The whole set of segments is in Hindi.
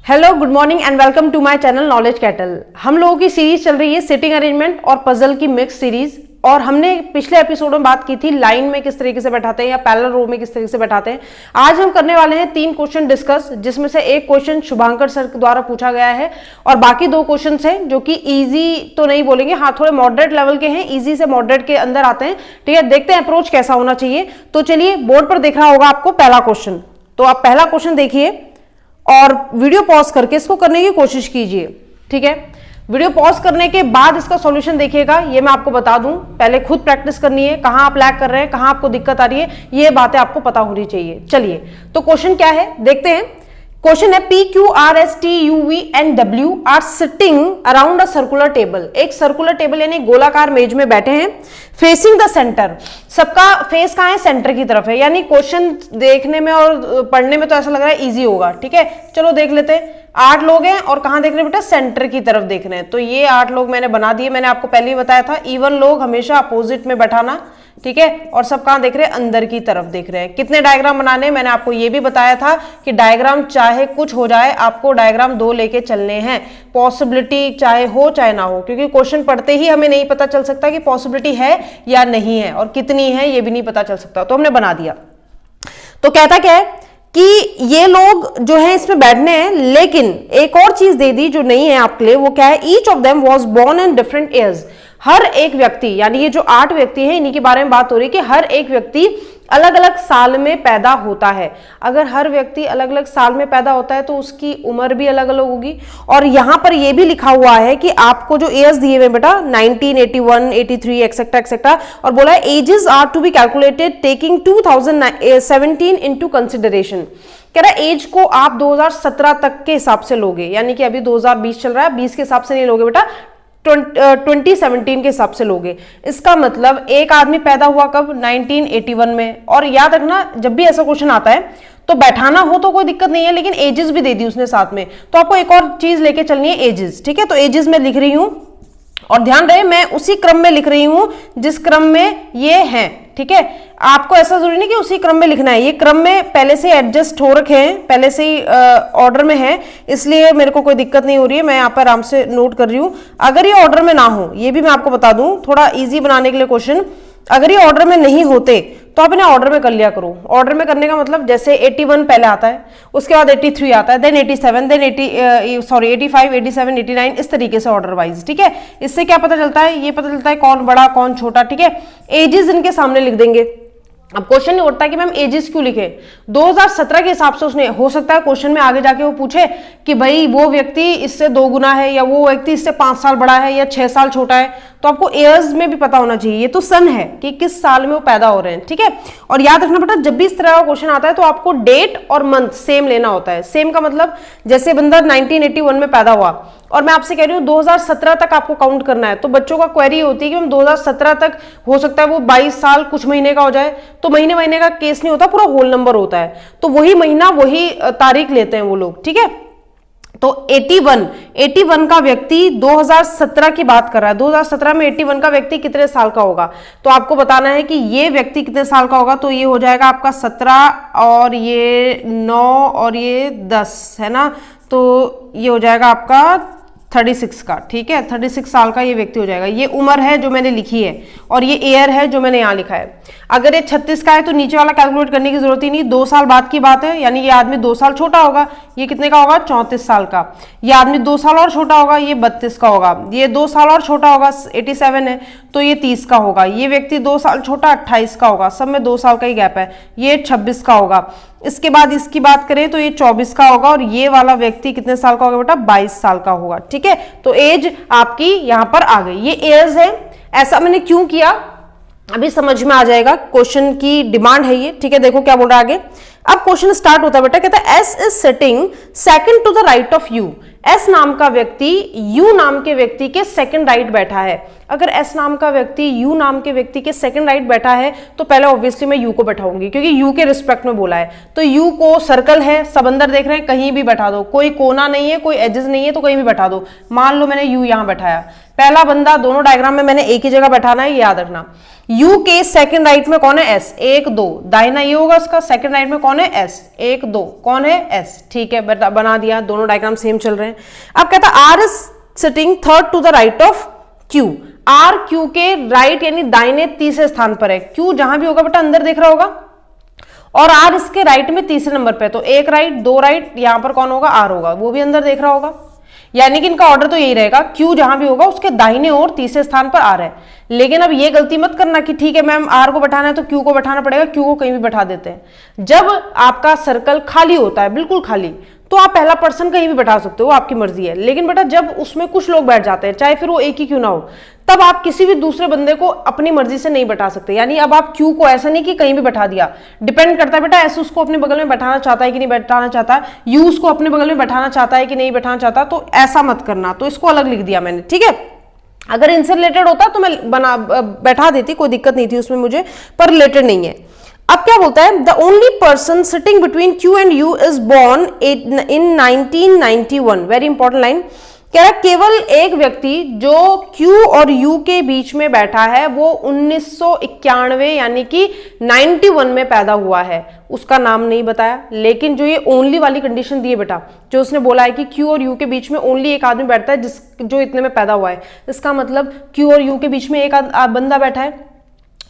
Hello, good morning and welcome to my channel knowledge cattle. हम लोगों की सीरीज चल रही है सिटिंग अरेंजमेंट और पजल की मिक्स सीरीज। और हमने पिछले एपिसोड में बात की थी लाइन में किस तरीके से बैठाते हैं या पैरेलल रो में किस तरीके से बैठाते हैं। आज हम करने वाले हैं 3 क्वेश्चन डिस्कस, जिसमें से एक क्वेश्चन शुभांकर सर द्वारा पूछा गया है और बाकी 2 क्वेश्चन हैं जो कि इजी तो नहीं बोलेंगे, हाँ थोड़े मॉडरेट लेवल के हैं, इजी से मॉडरेट के अंदर आते हैं। ठीक है, देखते हैं अप्रोच कैसा होना चाहिए। तो चलिए, बोर्ड पर देखना होगा आपको पहला क्वेश्चन। तो आप पहला क्वेश्चन देखिए और वीडियो पॉज करके इसको करने की कोशिश कीजिए। ठीक है, वीडियो पॉज करने के बाद इसका सॉल्यूशन देखिएगा। ये मैं आपको बता दूं, पहले खुद प्रैक्टिस करनी है, कहां आप लैग कर रहे हैं, कहां आपको दिक्कत आ रही है, ये बातें आपको पता होनी चाहिए। चलिए, तो क्वेश्चन क्या है देखते हैं। क्वेश्चन है P, Q, R, S, T, U, V and W are sitting around a circular table. एक सर्कुलर टेबल यानी गोलाकार मेज में बैठे हैं, फेसिंग द सेंटर। सबका फेस कहाँ है? सेंटर की तरफ है। यानी क्वेश्चन देखने में और पढ़ने में तो ऐसा लग रहा है इजी होगा। ठीक है, चलो देख लेते हैं। 8 लोग हैं और कहां देख रहे हैं बेटा? सेंटर की तरफ देख रहे हैं। तो ये 8 लोग मैंने बना दिए। मैंने आपको पहले ही बताया था इवन लोग हमेशा अपोजिट में बैठाना। ठीक है, और सब कहां देख रहे हैं? अंदर की तरफ देख रहे हैं। कितने डायग्राम बनाने? मैंने आपको ये भी बताया था कि डायग्राम चाहे कुछ हो जाए, आपको डायग्राम 2 लेके चलने हैं। पॉसिबिलिटी चाहे हो चाहे ना हो, क्योंकि क्वेश्चन पढ़ते ही हमें नहीं पता चल सकता कि पॉसिबिलिटी है या नहीं है, और कितनी है ये भी नहीं पता चल सकता। तो हमने बना दिया। तो कहता क्या है कि ये लोग जो है इसमें बैठने हैं, लेकिन एक और चीज दे दी जो नहीं है आपके लिए। वो क्या है? Each of them was born in different years. हर एक व्यक्ति, यानी ये जो 8 व्यक्ति हैं, इन्हीं के बारे में बात हो रही है कि हर एक व्यक्ति अलग अलग साल में पैदा होता है। अगर हर व्यक्ति अलग अलग साल में पैदा होता है तो उसकी उम्र भी अलग अलग होगी। और यहां पर यह भी लिखा हुआ है कि आपको जो ईयर्स दिए हुए बेटा 1981, 83 एक्सेट्रा एक्सेट्रा, और बोला है ages are to be calculated taking 2017 into consideration. कह रहा है एज को आप 2017 तक के हिसाब से लोगे, यानी कि अभी 2020 चल रहा है, 20 के हिसाब से नहीं लोगे बेटा, 2017 के हिसाब से लोगे। इसका मतलब एक आदमी पैदा हुआ कब? 1981 में। और याद रखना, जब भी ऐसा क्वेश्चन आता है तो बैठाना हो तो कोई दिक्कत नहीं है, लेकिन एजेस भी दे दी उसने साथ में, तो आपको एक और चीज लेके चलनी है, एजेस। ठीक है, तो एजेस में लिख रही हूं, और ध्यान रहे मैं उसी क्रम में लिख रही हूं जिस क्रम में ये है। ठीक है, आपको ऐसा जरूरी नहीं कि उसी क्रम में लिखना है, ये क्रम में पहले से एडजस्ट हो रखे हैं, पहले से ही ऑर्डर में है, इसलिए मेरे को कोई दिक्कत नहीं हो रही है। मैं यहाँ पर आराम से नोट कर रही हूँ। अगर ये ऑर्डर में ना हो, ये भी मैं आपको बता दूं थोड़ा इजी बनाने के लिए क्वेश्चन, अगर ये ऑर्डर में नहीं होते तो आप इन्हें ऑर्डर में कर लिया करो। ऑर्डर में करने का मतलब जैसे 81 पहले आता है, उसके बाद 83 आता है, देन 87, देन 85, 87, 89, इस तरीके से ऑर्डर वाइज। ठीक है, इससे क्या पता चलता है? ये पता चलता है कौन बड़ा कौन छोटा। ठीक है, एजेस इनके सामने लिख देंगे। अब क्वेश्चन नहीं उठता कि मैम एजेस क्यों लिखे? 2017 के हिसाब से उसने, हो सकता है क्वेश्चन में आगे जाके वो पूछे कि भाई वो व्यक्ति इससे 2 गुना है, या वो व्यक्ति इससे 5 साल बड़ा है, या 6 साल छोटा है। तो आपको ईयर्स में भी पता होना चाहिए। ये तो सन है कि किस साल में वो पैदा हो रहे हैं। ठीक है, और याद रखना बेटा, जब भी इस तरह का क्वेश्चन आता है तो आपको डेट और मंथ सेम लेना होता है। सेम का मतलब जैसे बंदा 1981 में पैदा हुआ और मैं आपसे कह रही हूँ 2017 तक आपको काउंट करना है, तो बच्चों का क्वेरी होती है कि हम 2017 तक, हो सकता है वो 22 साल कुछ महीने का हो जाए, तो महीने महीने का केस नहीं होता, पूरा होल नंबर होता है। तो वही महीना वही तारीख लेते हैं वो लोग। ठीक है, तो 81 का व्यक्ति 2017 की बात कर रहा है। 2017 में 81 का व्यक्ति कितने साल का होगा? तो आपको बताना है कि ये व्यक्ति कितने साल का होगा। तो ये हो जाएगा आपका 17 और ये 9 और ये 10 है ना, तो ये हो जाएगा आपका 36 का। ठीक है, 36 साल का ये व्यक्ति हो जाएगा। ये उम्र है जो मैंने लिखी है, और ये ईयर है जो मैंने यहाँ लिखा है। अगर ये 36 का है तो नीचे वाला कैलकुलेट करने की जरूरत ही नहीं, 2 साल बाद की बात है, यानी ये आदमी 2 साल छोटा होगा। ये कितने का होगा? 34 साल का। ये आदमी 2 साल और छोटा होगा, ये 32 का होगा। ये 2 साल और छोटा होगा, 87 है, तो ये 30 का होगा। ये व्यक्ति 2 साल छोटा 28 का होगा। सब में 2 साल का ही गैप है, ये 26 का होगा। इसके बाद इसकी बात करें तो ये 24 का होगा, और ये वाला व्यक्ति कितने साल का होगा बेटा? 22 साल का होगा। ठीक है, तो एज आपकी यहां पर आ गई। ये एज है। ऐसा मैंने क्यों किया अभी समझ में आ जाएगा, क्वेश्चन की डिमांड है ये। ठीक है, देखो क्या बोल रहा है आगे। अब क्वेश्चन स्टार्ट होता है बेटा, कहता है S is sitting second to the right of U. S नाम का व्यक्ति यू नाम के व्यक्ति के सेकंड राइट बैठा है। अगर एस नाम का व्यक्ति यू नाम के व्यक्ति के सेकंड राइट बैठा है तो पहले ऑब्वियसली मैं यू को बैठाऊंगी, क्योंकि यू के रिस्पेक्ट में बोला है। तो यू को सर्कल है, सब अंदर देख रहे हैं, कहीं भी बैठा दो, कोई कोना नहीं है, कोई एजेस नहीं है, तो कहीं भी बैठा दो। मान लो मैंने यू यहां बैठाया, पहला बंदा दोनों डायग्राम में मैंने एक ही जगह बैठाना है, याद रखना। यू के सेकंड राइट में कौन है? एस। 1 2 दाहिना ये होगा उसका, सेकंड राइट में कौन है? कौन है, एस, 1 2 कौन है, एस, ठीक है, बना दिया, दोनों डायग्राम सेम चल रहे हैं। अब कहता है R is sitting third to the right of Q, R Q के राइट यानी दाहिने तीसरे स्थान पर है, क्यू जहां भी होगा बेटा अंदर देख रहा होगा, और आर इसके राइट में तीसरे नंबर पे, तो 1 राइट 2 राइट, यहां पर कौन होगा, आर होगा, वो भी अंदर देख रहा होगा, यानी कि इनका ऑर्डर तो यही रहेगा, क्यू जहां भी होगा उसके दाहिने और तीसरे स्थान पर आर है। लेकिन अब ये गलती मत करना कि ठीक है मैम आर को बैठाना है तो क्यू को बैठाना पड़ेगा, क्यू को कहीं भी बैठा देते हैं। जब आपका सर्कल खाली होता है, बिल्कुल खाली, तो आप पहला पर्सन कहीं भी बैठा सकते हो, आपकी मर्जी है। लेकिन बेटा जब उसमें कुछ लोग बैठ जाते हैं, चाहे फिर वो एक ही क्यों ना हो, तब आप किसी भी दूसरे बंदे को अपनी मर्जी से नहीं बैठा सकते। यानी अब आप क्यू को ऐसा नहीं कि कहीं भी बैठा दिया, डिपेंड करता है बेटा, ऐसे उसको अपने बगल में बैठाना चाहता है कि नहीं बैठाना चाहता, यू उसको अपने बगल में बैठाना चाहता है कि नहीं बैठाना चाहता, तो ऐसा मत करना। तो इसको अलग लिख दिया मैंने, ठीक है। अगर इनसे रिलेटेड होता तो मैं बैठा देती, कोई दिक्कत नहीं थी उसमें मुझे, पर रिलेटेड नहीं है। अब क्या बोलता है, the only person sitting between Q and U is born in 1991, very important line, कह रहा केवल एक व्यक्ति जो क्यू और यू के बीच में बैठा है वो 1991 यानी कि 91 में पैदा हुआ है, उसका नाम नहीं बताया। लेकिन जो ये ओनली वाली कंडीशन दी है बेटा, जो उसने बोला है कि क्यू और यू के बीच में ओनली एक आदमी बैठता है जो इतने में पैदा हुआ है, इसका मतलब क्यू और यू के बीच में एक बंदा बैठा है,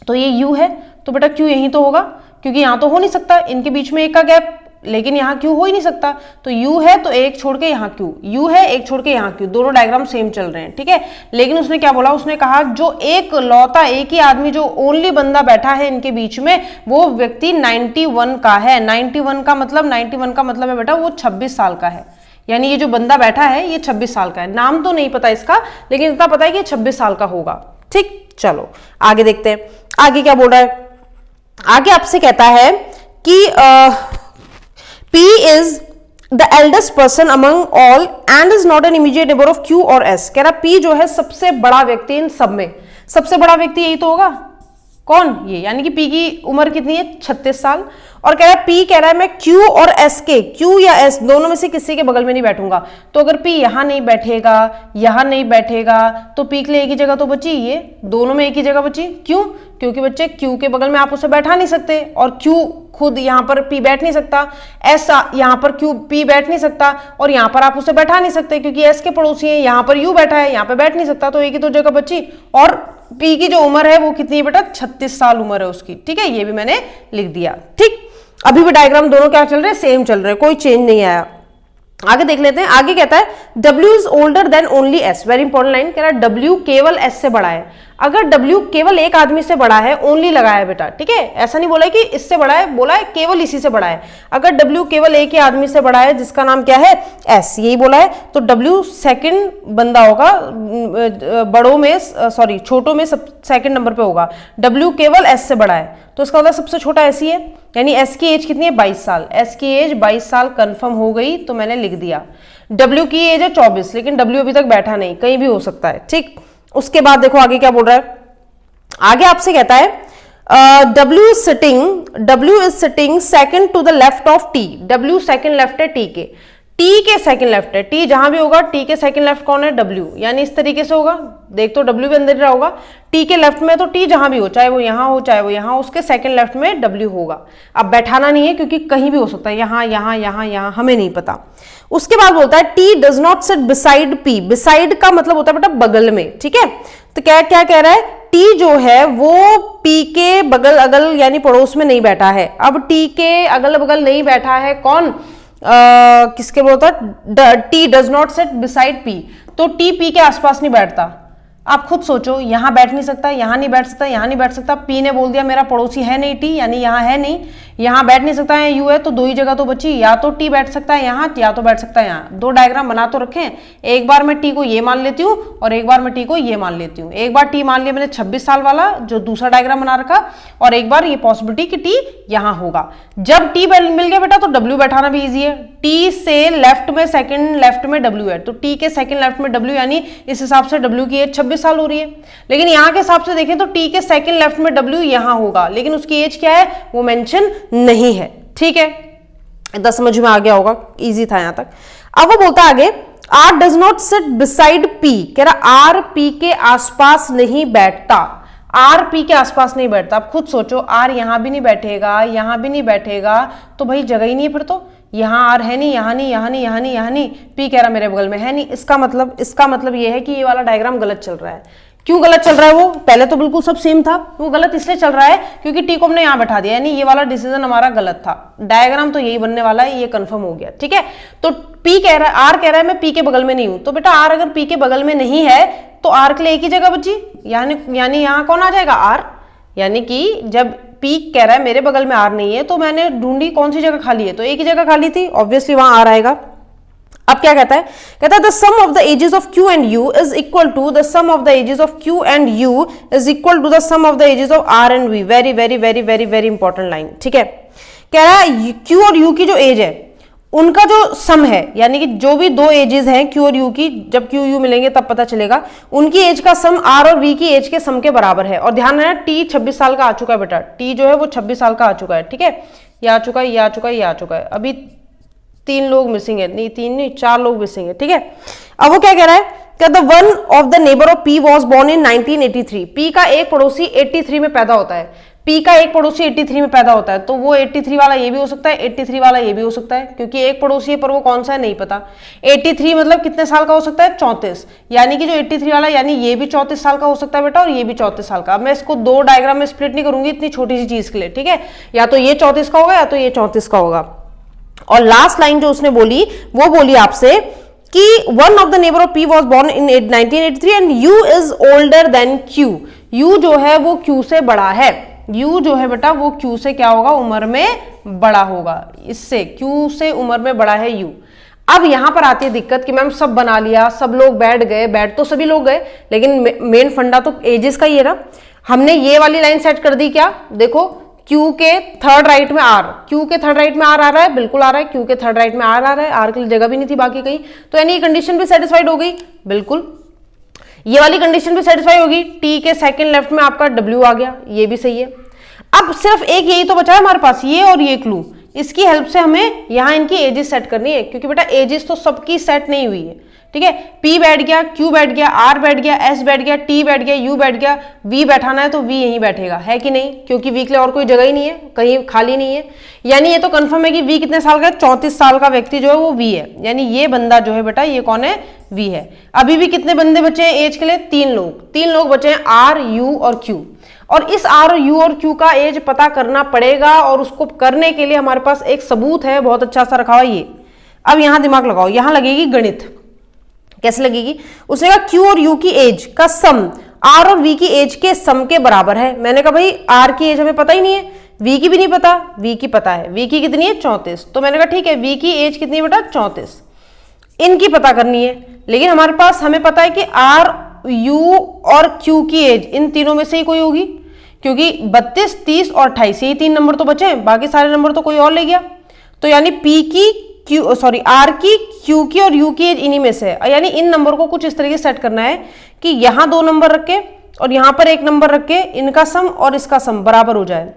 तो ये यू है, तो बेटा क्यू यही तो होगा, क्योंकि यहां तो हो नहीं सकता, इनके बीच में एक का गैप, लेकिन यहाँ क्यू हो ही नहीं सकता, तो यू है तो एक छोड़ के यहाँ क्यू, यू है एक छोड़ के यहाँ क्यू, दोनों डायग्राम सेम चल रहे हैं, ठीक है। लेकिन उसने क्या बोला, उसने कहा जो एक लौता एक ही आदमी जो ओनली बंदा बैठा है इनके बीच में, वो व्यक्ति 91 का है। 91 का मतलब है बेटा वो 26 साल का है, यानी ये जो बंदा बैठा है ये 26 साल का है। नाम तो नहीं पता इसका, लेकिन इतना पता है कि 26 साल का होगा, ठीक। चलो आगे देखते हैं, आगे क्या बोल रहा है। आगे आपसे कहता है कि P is the eldest person among all and is not an immediate neighbor of Q और S। कह रहा P जो है सबसे बड़ा व्यक्ति इन सब में, सबसे बड़ा व्यक्ति यही तो होगा, कौन, ये, यानी कि P की उम्र कितनी है, 36 साल। और कह रहा है P कह रहा है मैं Q और S के, Q या S दोनों में से किसी के बगल में नहीं बैठूंगा, तो अगर P यहां नहीं बैठेगा यहां नहीं बैठेगा तो P के लिए एक ही जगह तो बची, ये दोनों में एक ही जगह बची। क्यों, क्योंकि बच्चे Q के बगल में आप उसे बैठा नहीं सकते, और Q खुद यहाँ पर P बैठ नहीं सकता, S यहाँ पर P बैठ नहीं सकता, और यहाँ पर आप उसे बैठा नहीं सकते क्योंकि S के पड़ोसी हैं, यहाँ पर U बैठा है, यहाँ पे बैठ नहीं सकता, तो एक ही तो जगह बची। और P की जो उम्र है वो कितनी है बेटा, 36 साल उम्र है उसकी, ठीक है, ये भी मैंने लिख दिया, ठीक। अभी भी डायग्राम दोनों क्या चल रहे हैं, सेम चल रहे हैं, कोई चेंज नहीं आया। आगे देख लेते हैं, आगे कहता है W is older than only S, very important line, कह रहा है W केवल S से बड़ा है। अगर W केवल एक आदमी से बड़ा है, ओनली लगाया है बेटा, ठीक है, ऐसा नहीं बोला है कि इससे बड़ा है, बोला है केवल इसी से बड़ा है। अगर W केवल एक ही आदमी से बड़ा है जिसका नाम क्या है, S, यही बोला है, तो W सेकंड बंदा होगा, बड़ों में सॉरी छोटों में सब सेकंड नंबर पे होगा। W केवल S से बड़ा है, तो इसका मतलब सबसे छोटा S ही है, यानी S की एज कितनी है, 22 साल, S की एज 22 साल कंफर्म हो गई, तो मैंने लिख दिया। W की एज है 24, लेकिन W अभी तक बैठा नहीं, कहीं भी हो सकता है, ठीक। उसके बाद देखो आगे क्या बोल रहा है, आगे आपसे कहता है W is sitting second to the left of T, W second left है T के, T के सेकंड लेफ्ट है, T जहां भी होगा T के सेकंड लेफ्ट कौन है, W, यानी इस तरीके से होगा, देख तो W भी अंदर ही रहा होगा, T के लेफ्ट में, तो T जहां भी हो, चाहे वो यहां हो चाहे वो यहां, उसके सेकंड लेफ्ट में W होगा। अब बैठाना नहीं है क्योंकि कहीं भी हो सकता है, यहां यहां यहां यहां, हमें नहीं पता। उसके बाद बोलता है T does not sit beside P, beside का मतलब होता है बेटा बगल में, ठीक है। तो क्या क्या कह रहा है, T जो है वो P के बगल अगल यानी पड़ोस में नहीं बैठा है। अब T के अगल बगल नहीं बैठा है कौन, किसके बोलता है, T does not sit beside P, तो T P के आसपास नहीं बैठता। आप खुद सोचो, यहां बैठ नहीं सकता, यहां नहीं बैठ सकता, यहां नहीं बैठ सकता, P ने बोल दिया मेरा पड़ोसी है नहीं T, यानी यहां है नहीं, यहां बैठ नहीं सकता है, U है, तो दो ही जगह तो बची, या तो T बैठ सकता है यहां या तो बैठ सकता है यहां। दो डायग्राम बना तो रखें, एक बार मैं T को ये मान लेती हूँ और एक बार मैं T को ये मान लेती हूँ। एक बार T मान लिया मैंने 26 साल वाला जो दूसरा डायग्राम बना रखा, और एक बार ये पॉसिबिलिटी कि T यहां होगा। जब T मिल गया बेटा तो W बैठाना भी ईजी है, T से लेफ्ट में सेकंड लेफ्ट में W है, तो T के सेकंड लेफ्ट में W, यानी इस हिसाब से W की एज 26 साल हो रही है। लेकिन यहाँ के हिसाब से देखें तो T के सेकंड लेफ्ट में W यहां होगा, लेकिन उसकी एज क्या है वो मेंशन नहीं है, ठीक है। इतना समझ में आ गया होगा, इजी था यहां तक। अब वो बोलता है आगे, R does not sit beside P, कह रहा R P के आसपास नहीं बैठता। आर पी के आसपास नहीं बैठता। आप खुद सोचो, आर यहां भी नहीं बैठेगा, यहां भी नहीं बैठेगा, तो भाई जगह ही नहीं है फिर तो। यहाँ आर है नहीं, यहाँ नहीं, यहाँ नहीं, यहाँ नहीं, यहाँ नहीं, पी कह रहा मेरे बगल में है नहीं। इसका मतलब ये है कि ये वाला डायग्राम गलत चल रहा है। क्यों गलत चल रहा है? वो पहले तो बिल्कुल सब सेम था, वो गलत इसलिए चल रहा है क्योंकि टी को हमने यहाँ बैठा दिया, यानी ये वाला डिसीजन हमारा गलत था। डायग्राम तो यही बनने वाला है, ये कंफर्म हो गया, ठीक है। तो पी कह रहा है, आर कह रहा है मैं पी के बगल में नहीं हूं, तो बेटा आर अगर पी के बगल में नहीं है तो आर के लिए एक ही जगह बची, यानी यहाँ कौन आ जाएगा? आर। यानी कि जब पी कह रहा है मेरे बगल में आर नहीं है, तो मैंने ढूंढी कौन सी जगह खाली है, तो एक ही जगह खाली थी, ऑब्वियसली वहां आर आएगा। अब क्या कहता है? कहता है the sum of the ages of Q and U is equal to the sum of the ages of Q and U is equal to the sum of the ages of R and V. Very very very very very important line, ठीक है। कह रहा है क्यू और यू की जो एज है उनका जो सम है, यानी कि जो भी दो एजेस हैं क्यू और यू की, जब क्यू यू मिलेंगे तब पता चलेगा, उनकी एज का सम आर और वी की एज के सम के बराबर है। और ध्यान रखना टी 26 साल का आ चुका है बेटा, टी जो है वो 26 साल का आ चुका है, ठीक है। ये आ चुका है, ये आ चुका है, ये आ चुका है। अभी 3 लोग मिसिंग है, नहीं 3 नहीं 4 लोग मिसिंग है, ठीक है। अब वो क्या कह रहा है? The one of the neighbour of P was born in 1983। P का एक पड़ोसी 83 में पैदा होता है। पी का एक पड़ोसी 83 में पैदा होता है, तो वो 83 वाला ये भी हो सकता है, 83 वाला ये भी हो सकता है, क्योंकि एक पड़ोसी है पर वो कौन सा है नहीं पता। 83 मतलब कितने साल का हो सकता है? 34। यानी कि जो 83 वाला, यानी ये भी 34 साल का हो सकता है बेटा, और ये भी 34 साल का। अब मैं इसको 2 डायग्राम में स्प्लिट नहीं करूंगी इतनी छोटी सी चीज के लिए, ठीक है। या तो ये 34 का होगा या तो ये 34 का होगा। और लास्ट लाइन जो उसने बोली वो बोली आपसे कि one of the neighbour of P was born in 1983 and U is older than Q. You जो है वो क्यू से बड़ा है। यू जो है बेटा वो क्यू से क्या होगा? उम्र में बड़ा होगा। इससे क्यू से उम्र में बड़ा है यू। अब यहां पर आती है दिक्कत कि मैम सब बना लिया, सब लोग बैठ गए, बैठ तो सभी लोग गए, लेकिन मेन फंडा तो एजेस का ही है ना। हमने ये वाली लाइन सेट कर दी, क्या देखो, क्यू के थर्ड राइट में आर, क्यू के थर्ड राइट में आर आ रहा है, बिल्कुल आ रहा है, क्यू के थर्ड राइट में आर आ रहा है, आर के लिए जगह भी नहीं थी बाकी कहीं, तो यानी ये कंडीशन भी सेटिस्फाइड हो गई, बिल्कुल। ये वाली कंडीशन भी सेटिस्फाई होगी, टी के सेकंड लेफ्ट में आपका डब्ल्यू आ गया, ये भी सही है। अब सिर्फ एक यही तो बचा है हमारे पास, ये और ये क्लू। इसकी हेल्प से हमें यहां इनकी एजेस सेट करनी है, क्योंकि बेटा एजेस तो सबकी सेट नहीं हुई है, ठीक है। पी बैठ गया, क्यू बैठ गया, आर बैठ गया, एस बैठ गया, टी बैठ गया, यू बैठ गया, वी बैठाना है तो वी यहीं बैठेगा, है कि नहीं? क्योंकि वी के लिए और कोई जगह ही नहीं है, कहीं खाली नहीं है। यानी ये तो कंफर्म है कि वी कितने साल का है? 34 साल का व्यक्ति जो है वो वी है, यानी ये बंदा जो है बेटा ये कौन है? वी है। अभी भी कितने बंदे बचे हैं एज के लिए? 3 लोग बचे हैं, आर, यू और क्यू। और इस आर, यू और क्यू का एज पता करना पड़ेगा, और उसको करने के लिए हमारे पास एक सबूत है, बहुत अच्छा सा रखा हुआ ये। अब यहां दिमाग लगाओ, यहां लगेगी गणित। कैसे लगेगी? उसने कहा क्यू और यू की एज का सम आर और वी की एज के सम के बराबर है। मैंने कहा भाई आर की एज हमें पता ही नहीं है, वी की भी नहीं पता, वी की पता है। वी की कितनी है? 34। तो मैंने कहा ठीक है, वी की एज कितनी है बेटा? 34। इनकी पता करनी है, लेकिन हमारे पास हमें पता है कि आर, यू और क्यू की एज इन तीनों में से ही कोई होगी, क्योंकि 32, 30 और 28 यही 3 नंबर तो बचे, बाकी सारे नंबर तो कोई और ले गया। तो यानी पी की, क्यू सॉरी आर की, क्यू की और यू की एज इन्हीं में से है। यानी इन नंबर को कुछ इस तरीके से सेट करना है कि यहां 2 नंबर रख के और यहां पर 1 नंबर रख के इनका सम और इसका सम बराबर हो जाए,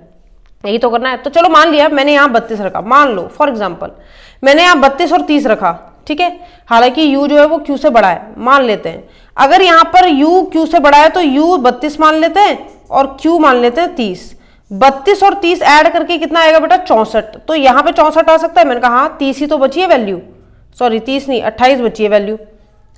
यही तो करना है। तो चलो मान लिया मैंने यहां 32 रखा, मान लो फॉर एग्जाम्पल मैंने यहां 32 और 30 रखा, ठीक है। हालांकि यू जो है वो क्यू से बड़ा है, मान लेते हैं। अगर यहां पर यू क्यू से बड़ा है तो यू 32 मान लेते हैं और क्यू मान लेते हैं 30। 32 और 30 ऐड करके कितना आएगा बेटा? 64। तो यहां पे 64 आ सकता है। मैंने कहा हाँ 30 ही तो बची है वैल्यू, सॉरी 30 नहीं 28 बची है वैल्यू।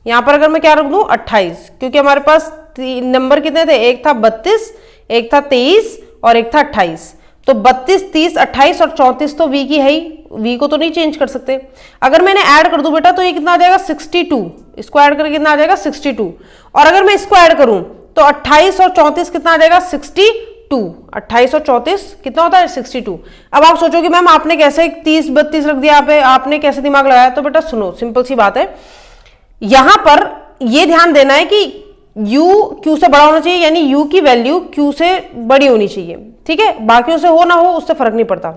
यहां पर अगर मैं क्या रख दूं? 28, क्योंकि हमारे पास नंबर कितने थे? एक था 32, एक था 23 और एक था 28। तो 32, 30, 28 और 34 तो वी की है ही, वी को तो नहीं चेंज कर सकते। अगर मैंने ऐड कर दूं बेटा तो ये कितना आ जाएगा? 62। इसको ऐड करके कितना आ जाएगा? 62। और अगर मैं इसको ऐड करूं तो 28 और 34 कितना आ जाएगा? 62। 28 और 34 कितना होता है? 62। अब आप सोचोगे मैम आपने कैसे 30, 32 रख दिया, आपने कैसे दिमाग लगाया? तो बेटा सुनो, सिंपल सी बात है, यहां पर यह ध्यान देना है कि u q से बड़ा होना चाहिए, यानी u की वैल्यू q से बड़ी होनी चाहिए, ठीक है। बाकियों से हो ना हो उससे फर्क नहीं पड़ता।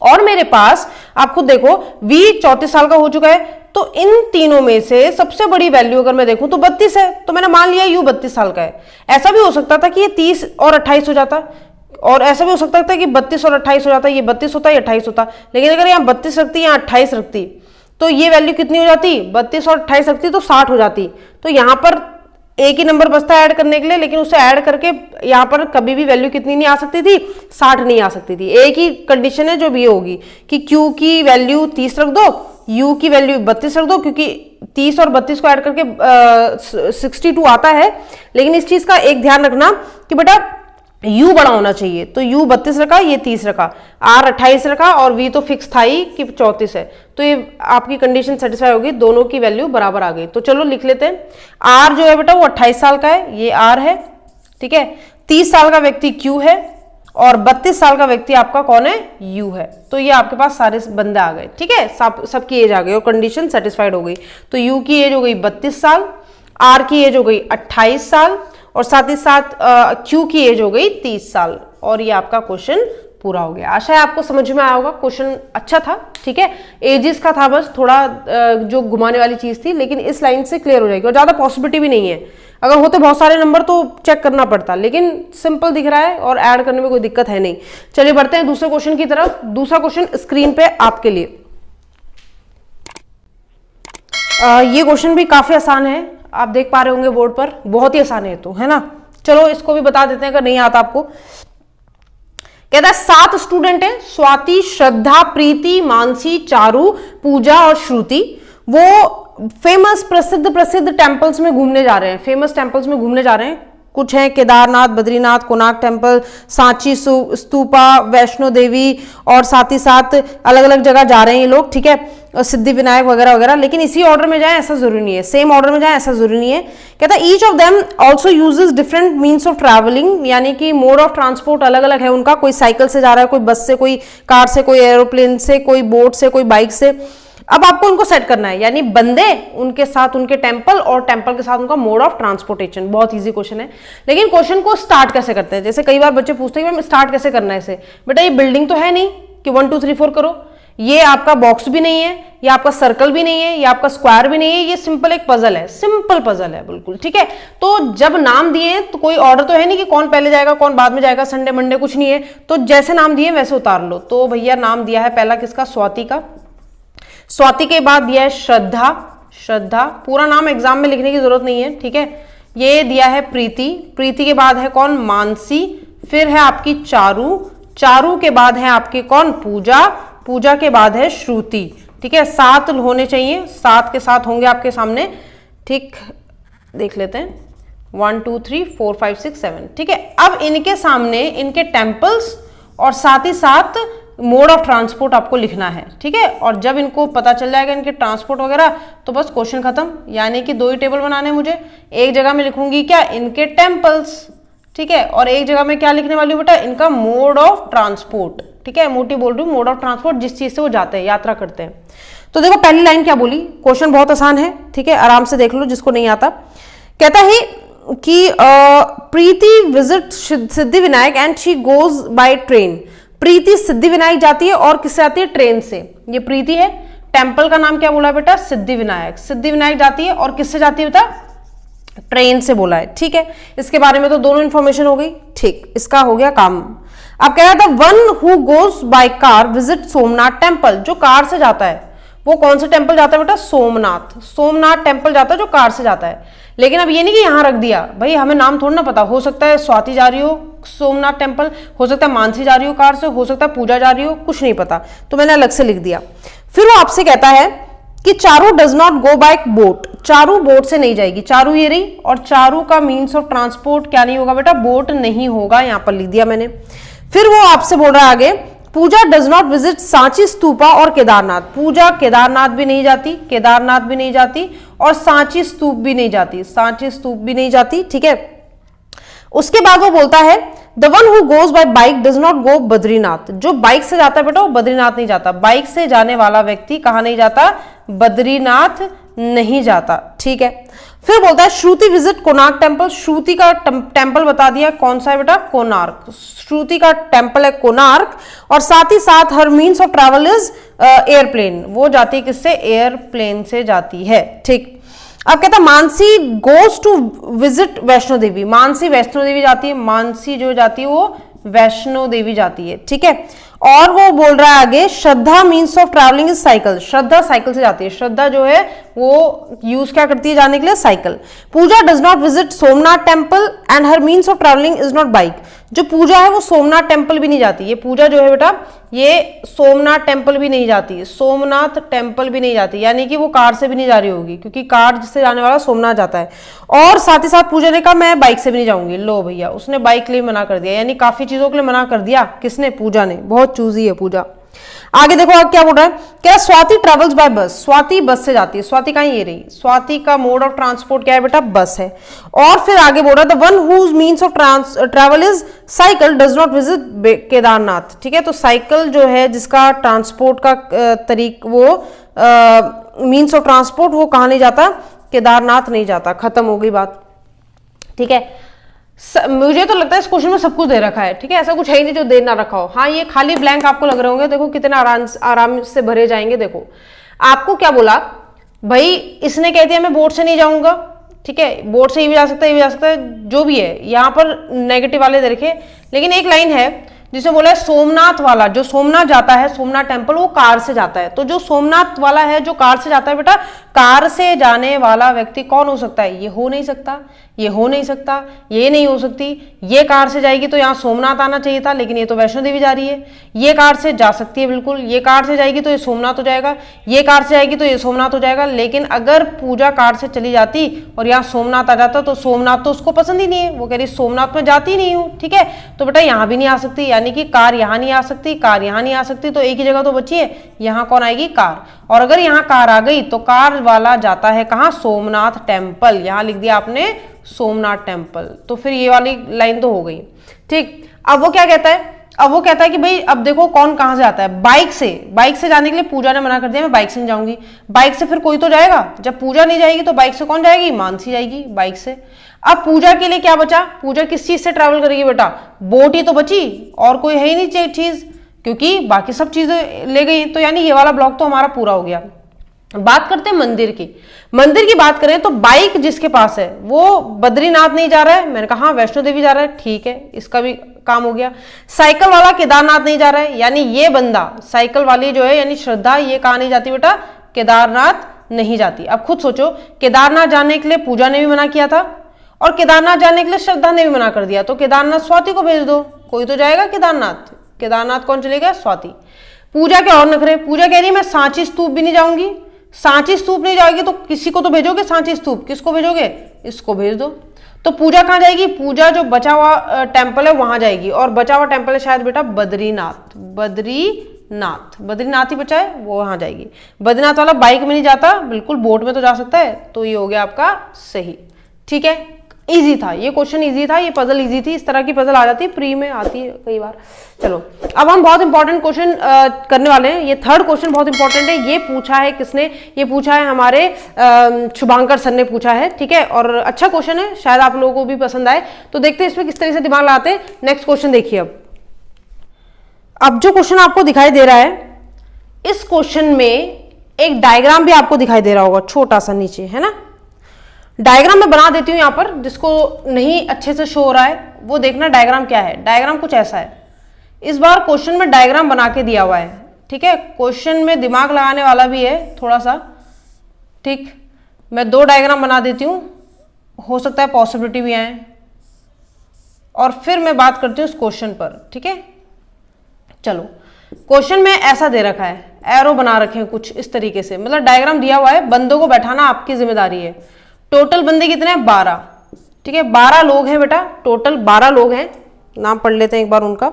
और मेरे पास आप खुद देखो v 34 साल का हो चुका है, तो इन तीनों में से सबसे बड़ी वैल्यू अगर मैं देखूं तो 32 है, तो मैंने मान लिया u 32 साल का है। ऐसा भी हो सकता था कि ये 30 और 28 हो जाता, और ऐसा भी हो सकता था कि 32 और 28 हो जाता, ये 32 होता, ये 28 होता। लेकिन अगर यहाँ 32 रखती, यहाँ 28 रखती, तो ये वैल्यू कितनी हो जाती? 32 और 28 रखती तो 60 हो जाती। तो यहाँ पर एक ही नंबर बचता है ऐड करने के लिए, लेकिन उसे ऐड करके यहाँ पर कभी भी वैल्यू कितनी नहीं आ सकती थी, 60 नहीं आ सकती थी। एक ही कंडीशन है जो भी होगी कि Q की वैल्यू 30 रख दो, U की वैल्यू 32 रख दो, क्योंकि 30 और 32 को ऐड करके 62 आता है। लेकिन इस चीज का एक ध्यान रखना कि बेटा U बड़ा होना चाहिए, तो U 32 रखा, ये 30 रखा, R 28 रखा और V तो फिक्स था ही कि 34 है, तो ये आपकी कंडीशन सेटिस्फाई होगी, दोनों की वैल्यू बराबर आ गई। तो चलो लिख लेते हैं, R जो है बेटा वो 28 साल का है, ये R है, ठीक है। 30 साल का व्यक्ति Q है और 32 साल का व्यक्ति आपका कौन है, U है। तो ये आपके पास सारे बंदे आ गए, ठीक है, सबकी एज आ गई और कंडीशन सेटिस्फाइड हो गई। तो U की एज हो गई 32 साल, R की एज हो गई 28 साल और साथ ही साथ Q की एज हो गई 30 साल। और ये आपका क्वेश्चन पूरा हो गया। आशा है आपको समझ में आया होगा, क्वेश्चन अच्छा था, ठीक है। एजिस का था बस थोड़ा जो घुमाने वाली चीज थी, लेकिन इस लाइन से क्लियर हो जाएगी और ज्यादा पॉसिबिलिटी भी नहीं है। अगर होते बहुत सारे नंबर तो चेक करना पड़ता, लेकिन सिंपल दिख रहा है और ऐड करने में कोई दिक्कत है नहीं। चलिए बढ़ते हैं दूसरे क्वेश्चन की तरफ। दूसरा क्वेश्चन स्क्रीन पे आपके लिए। ये क्वेश्चन भी काफी आसान है, आप देख पा रहे होंगे बोर्ड पर, बहुत ही आसान है, तो है ना। चलो इसको भी बता देते हैं अगर नहीं आता आपको। कहता है 7 स्टूडेंट है, स्वाति, श्रद्धा, प्रीति, मानसी, चारू, पूजा और श्रुति। वो फेमस प्रसिद्ध टेम्पल्स में घूमने जा रहे हैं, फेमस टेम्पल्स में घूमने जा रहे हैं। कुछ हैं केदारनाथ, बद्रीनाथ, कोणार्क टेम्पल, सांची स्तूपा, वैष्णो देवी और साथ ही साथ अलग अलग जगह जा रहे हैं ये लोग, ठीक है, सिद्धि विनायक वगैरह वगैरह। लेकिन इसी ऑर्डर में जाए ऐसा जरूरी नहीं है, सेम ऑर्डर में जाए ऐसा जरूरी नहीं है। कहता है each of them also uses different means of travelling, यानी कि मोड ऑफ ट्रांसपोर्ट अलग अलग है उनका। कोई साइकिल से जा रहा है, कोई बस से, कोई कार से, कोई एरोप्लेन से, कोई बोट से, कोई बाइक से। अब आपको उनको सेट करना है, यानी बंदे, उनके साथ उनके टेंपल और टेंपल के साथ उनका मोड ऑफ ट्रांसपोर्टेशन। बहुत इजी क्वेश्चन है, लेकिन क्वेश्चन को स्टार्ट कैसे करते हैं। जैसे कई बार बच्चे पूछते हैं कि मैम स्टार्ट कैसे करना है इसे। बेटा ये बिल्डिंग तो है नहीं कि 1 2 3 4 करो, ये आपका बॉक्स भी नहीं है, ये आपका सर्कल भी नहीं है, ये आपका स्क्वायर भी नहीं है, ये सिंपल एक पजल है, सिंपल पजल है बिल्कुल, ठीक है। तो जब नाम दिए तो कोई ऑर्डर तो है नहीं कि कौन पहले जाएगा कौन बाद में जाएगा, संडे मंडे कुछ नहीं है। तो जैसे नाम दिए वैसे उतार लो। तो भैया नाम दिया है पहला किसका, स्वाति का। स्वाति के बाद दिया है श्रद्धा, श्रद्धा पूरा नाम एग्जाम में लिखने की जरूरत नहीं है, ठीक है। ये दिया है प्रीति, प्रीति के बाद है कौन, मानसी, फिर है आपकी चारू, चारू के बाद है आपके कौन, पूजा, पूजा के बाद है श्रुति, ठीक है। 7 होने चाहिए, 7 के साथ होंगे आपके सामने, ठीक, देख लेते हैं 1 2 3 4 5 6 7, ठीक है। अब इनके सामने इनके टेम्पल्स और साथ ही साथ मोड ऑफ ट्रांसपोर्ट आपको लिखना है, ठीक है। और जब इनको पता चल जाएगा इनके ट्रांसपोर्ट वगैरह, तो बस क्वेश्चन खत्म। यानी कि 2 ही टेबल बनाने हैं मुझे, एक जगह में लिखूंगी क्या, इनके टेम्पल्स, ठीक है, और एक जगह में क्या लिखने वाली हूँ बेटा, इनका मोड ऑफ ट्रांसपोर्ट, ठीक है। मोटी बोल रही हूँ, मोड ऑफ ट्रांसपोर्ट जिस चीज से वो जाते हैं, यात्रा करते हैं। तो देखो पहली लाइन क्या बोली, क्वेश्चन बहुत आसान है, ठीक है, आराम से देख लो जिसको नहीं आता। कहता है कि Preeti visit Siddhi Vinayak and she goes by train. Preeti Siddhi Vinayak जाती है और किससे आती है, ट्रेन से। ये प्रीति है, टेम्पल का नाम क्या बोला है बेटा, सिद्धि विनायक। सिद्धि विनायक जाती है और किससे जाती है बेटा, ट्रेन से बोला है, ठीक है। इसके बारे में तो दोनों इंफॉर्मेशन हो गई, ठीक, इसका हो गया काम। अब कह रहा था one who goes by car visit Somnath temple. जो कार से जाता है वो कौन सा टेम्पल जाता है बेटा, सोमनाथ, सोमनाथ टेम्पल जाता है जो कार से जाता है। लेकिन अब ये नहीं कि यहां रख दिया, भाई हमें नाम थोड़ा ना पता, हो सकता है स्वाति जा रही हो सोमनाथ टेम्पल, हो सकता है मानसी जा रही हो कार से, हो सकता है पूजा जा रही हो, कुछ नहीं पता, तो मैंने अलग से लिख दिया। फिर वो आपसे कहता है कि Charu does not go bye boat. Charu boat से नहीं जाएगी, चारू ये रही, और चारू का मीन्स ऑफ ट्रांसपोर्ट क्या नहीं होगा बेटा, बोट नहीं होगा, यहां पर लिख दिया मैंने। फिर वो आपसे बोल रहा है आगे, Pooja does not visit Sanchi stupa और केदारनाथ। पूजा केदारनाथ भी नहीं जाती, केदारनाथ भी नहीं जाती, और सांची स्तूप भी नहीं जाती, सांची स्तूप भी नहीं जाती, ठीक है। उसके बाद वो बोलता है the one who goes by bike does not go Badrinath. जो बाइक से जाता है बेटा वो बद्रीनाथ नहीं जाता, बाइक से जाने वाला व्यक्ति कहां नहीं जाता, बद्रीनाथ नहीं जाता, ठीक है। फिर बोलता है श्रुति विजिट कोणार्क टेम्पल। श्रुति का टेम्पल बता दिया कौन सा है बेटा, कोणार्क। श्रुति का टेम्पल है कोणार्क, और साथ ही साथ her means of travel is airplane. वो जाती है किससे, एयरप्लेन से जाती है, ठीक। अब कहता है Mansi goes to visit Vaishno Devi. Mansi Vaishno Devi जाती है, मानसी जो जाती है वो वैष्णो देवी जाती है, ठीक है। और वो बोल रहा है आगे, Shraddha means of travelling is cycle. Shraddha cycle से जाती है, श्रद्धा जो है वो यूज क्या करती है जाने के लिए, cycle. Pooja does not visit Somnath temple and her means of travelling is not bike. जो पूजा है वो सोमनाथ टेम्पल भी नहीं जाती, ये पूजा जो है बेटा ये सोमनाथ टेम्पल भी नहीं जाती, सोमनाथ टेम्पल भी नहीं जाती, यानी कि वो कार से भी नहीं जा रही होगी, क्योंकि कार जिससे जाने वाला सोमनाथ जाता है। और साथ ही साथ पूजा ने कहा मैं बाइक से भी नहीं जाऊंगी। लो भैया, उसने बाइक के लिए मना कर दिया, यानी काफी चीजों के लिए मना कर दिया। किसने? पूजा ने। बहुत चूजी है पूजा। आगे देखो आगे क्या बोल रहा है, क्या स्वाति ट्रेवल्स बाय बस। स्वाति बस से जाती है। स्वाति कहाँ? ये रही। स्वाति का मोड ऑफ ट्रांसपोर्ट क्या है बेटा? बस है। और फिर आगे बोल रहा है the one whose means of travel is cycle does not visit Kedarnath. ठीक है, तो साइकिल जो है जिसका ट्रांसपोर्ट का तरीक वो मीन्स ऑफ ट्रांसपोर्ट, वो कहाँ नहीं जाता? केदारनाथ नहीं जाता। खत्म हो गई बात। ठीक है, मुझे तो लगता है इस क्वेश्चन में सब कुछ दे रखा है। ठीक है, ऐसा कुछ है ही नहीं जो दे ना रखा हो। हाँ, ये खाली ब्लैंक आपको लग रहे होंगे, देखो कितने आराम से भरे जाएंगे। देखो आपको क्या बोला भाई, इसने कह दिया मैं बोर्ड से नहीं जाऊंगा। ठीक है, बोर्ड से ये भी जा सकता है, ये भी जा सकता है, जो भी है। यहाँ पर नेगेटिव वाले दे रखे, लेकिन एक लाइन है जिसे बोला है सोमनाथ वाला, जो सोमनाथ जाता है, सोमनाथ टेम्पल, वो कार से जाता है। तो जो सोमनाथ वाला है जो कार से जाता है बेटा, कार से जाने वाला व्यक्ति कौन हो सकता है? ये हो नहीं सकता, ये हो नहीं सकता, ये नहीं हो सकती। ये कार से जाएगी तो यहाँ सोमनाथ आना चाहिए था, लेकिन ये तो वैष्णो देवी जा रही है। ये कार से जा सकती है बिल्कुल, ये कार से जाएगी तो ये सोमनाथ हो जाएगा, ये कार से जाएगी तो ये सोमनाथ हो जाएगा। लेकिन अगर पूजा कार से चली जाती और यहाँ सोमनाथ आ जाता तो सोमनाथ तो उसको पसंद ही नहीं है, वो कह रही सोमनाथ में जाती ही नहीं हूँ। ठीक है, तो बेटा यहाँ भी नहीं आ सकती, यानी कि कार यहाँ नहीं आ सकती, कार यहाँ नहीं आ सकती, तो एक ही जगह तो बची है, यहाँ कौन आएगी? कार। और अगर यहाँ कार आ गई तो कार वाला जाता है कहाँ? सोमनाथ टेम्पल। यहाँ लिख दिया आपने सोमनाथ टेम्पल, तो फिर ये वाली लाइन तो हो गई। ठीक, अब वो क्या कहता है? अब वो कहता है कि भाई अब देखो कौन कहाँ से आता है? बाइक से। बाइक से जाने के लिए पूजा ने मना कर दिया, मैं बाइक से नहीं जाऊंगी। बाइक से फिर कोई तो जाएगा, जब पूजा नहीं जाएगी तो बाइक से कौन जाएगी? मानसी जाएगी बाइक से। अब पूजा के लिए क्या बचा? पूजा किस चीज से ट्रैवल करेगी बेटा? बोट ही तो बची, और कोई है ही नहीं चीज, क्योंकि बाकी सब चीजें ले गई। तो यानी ये वाला ब्लॉक तो हमारा पूरा हो गया। बात करते हैं मंदिर की। मंदिर की बात करें तो बाइक जिसके पास है वो बद्रीनाथ नहीं जा रहा है, मैंने कहा वैष्णो देवी जा रहा है, ठीक है, इसका भी काम हो गया। साइकिल वाला केदारनाथ नहीं जा रहा है, यानी ये बंदा साइकिल वाली जो है यानी श्रद्धा, ये कहाँ नहीं जाती बेटा? केदारनाथ नहीं जाती। अब खुद सोचो, केदारनाथ जाने के लिए पूजा ने भी मना किया था और केदारनाथ जाने के लिए श्रद्धा ने भी मना कर दिया, तो केदारनाथ स्वाति को भेज दो, कोई तो जाएगा केदारनाथ। केदारनाथ कौन चलेगा? स्वाति। पूजा के और नखरे, पूजा कह रही है मैं सांची स्तूप भी नहीं जाऊंगी। सांची स्तूप नहीं जाओगी तो किसी को तो भेजोगे सांची स्तूप, किसको भेजोगे? इसको भेज दो। तो पूजा कहाँ जाएगी? पूजा जो बचा हुआ टेम्पल है वहां जाएगी, और बचा हुआ टेम्पल है शायद बेटा बद्रीनाथ। बद्रीनाथ, बद्रीनाथ ही बचा है, वो वहां जाएगी। बद्रीनाथ वाला बाइक में नहीं जाता, बिल्कुल बोट में तो जा सकता है, तो ये हो गया आपका सही। ठीक है, इजी था ये क्वेश्चन, इजी था, ये पजल इजी थी। इस तरह की पजल आ जाती है, प्री में आती है कई बार। चलो अब हम बहुत इंपॉर्टेंट क्वेश्चन करने वाले हैं। ये थर्ड क्वेश्चन बहुत इंपॉर्टेंट है। ये पूछा है किसने? ये पूछा है हमारे शुभांकर सर ने पूछा है। ठीक है, और अच्छा क्वेश्चन है, शायद आप लोगों को भी पसंद आए। तो देखते हैं इसमें किस तरह से दिमाग लगाते हैं। नेक्स्ट क्वेश्चन देखिए। अब जो क्वेश्चन आपको दिखाई दे रहा है, इस क्वेश्चन में एक डायग्राम भी आपको दिखाई दे रहा होगा, छोटा सा नीचे, है ना। डायग्राम मैं बना देती हूँ यहाँ पर, जिसको नहीं अच्छे से शो हो रहा है वो देखना डायग्राम क्या है। डायग्राम कुछ ऐसा है। इस बार क्वेश्चन में डायग्राम बना के दिया हुआ है। ठीक है, क्वेश्चन में दिमाग लगाने वाला भी है थोड़ा सा। ठीक, मैं 2 डायग्राम बना देती हूँ, हो सकता है पॉसिबिलिटी भी आए, और फिर मैं बात करती हूँ उस क्वेश्चन पर। ठीक है, चलो क्वेश्चन में ऐसा दे रखा है, एरो बना रखे हैं कुछ इस तरीके से, मतलब डायग्राम दिया हुआ है। बंदों को बैठाना आपकी जिम्मेदारी है। टोटल बंदे कितने हैं? 12। ठीक है, 12 लोग हैं बेटा, टोटल 12 लोग हैं। नाम पढ़ लेते हैं एक बार उनका।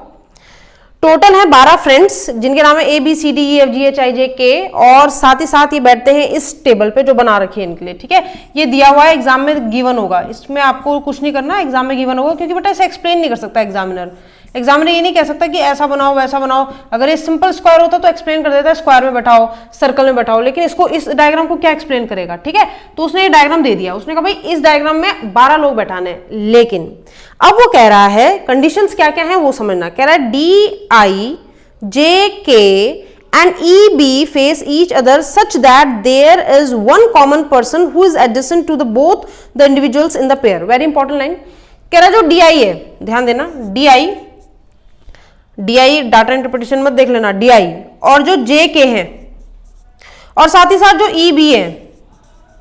टोटल है 12 फ्रेंड्स, जिनके नाम है ABCDEFGHIJK, और साथ ही साथ ये बैठते हैं इस टेबल पे जो बना रखी है इनके लिए। ठीक है, ये दिया हुआ है, एग्जाम में गिवन होगा, इसमें आपको कुछ नहीं करना, एग्जाम में गिवन होगा, क्योंकि बेटा इसे एक्सप्लेन नहीं कर सकता एग्जामिनर। एग्जामिनर ये नहीं कह सकता कि ऐसा बनाओ वैसा बनाओ। अगर ये सिंपल स्क्वायर होता तो एक्सप्लेन कर देता है, स्क्वायर में बैठाओ, सर्कल में बैठाओ, लेकिन इसको, इस डायग्राम को क्या एक्सप्लेन करेगा। ठीक है, तो उसने ये डायग्राम दे दिया, उसने कहा भाई इस डायग्राम में 12 लोग बैठाने हैं। लेकिन अब वो कह रहा है कंडीशंस क्या क्या है वो समझना। कह रहा है DIJK and EB face each other such that there is one common person who is adjacent to the both the individuals in the pair. Very important line। कह रहा है जो DI है, ध्यान देना, DI डाटा इंटरप्रिटेशन मत देख लेना, DI और जो JK है और साथ ही साथ जो EB है,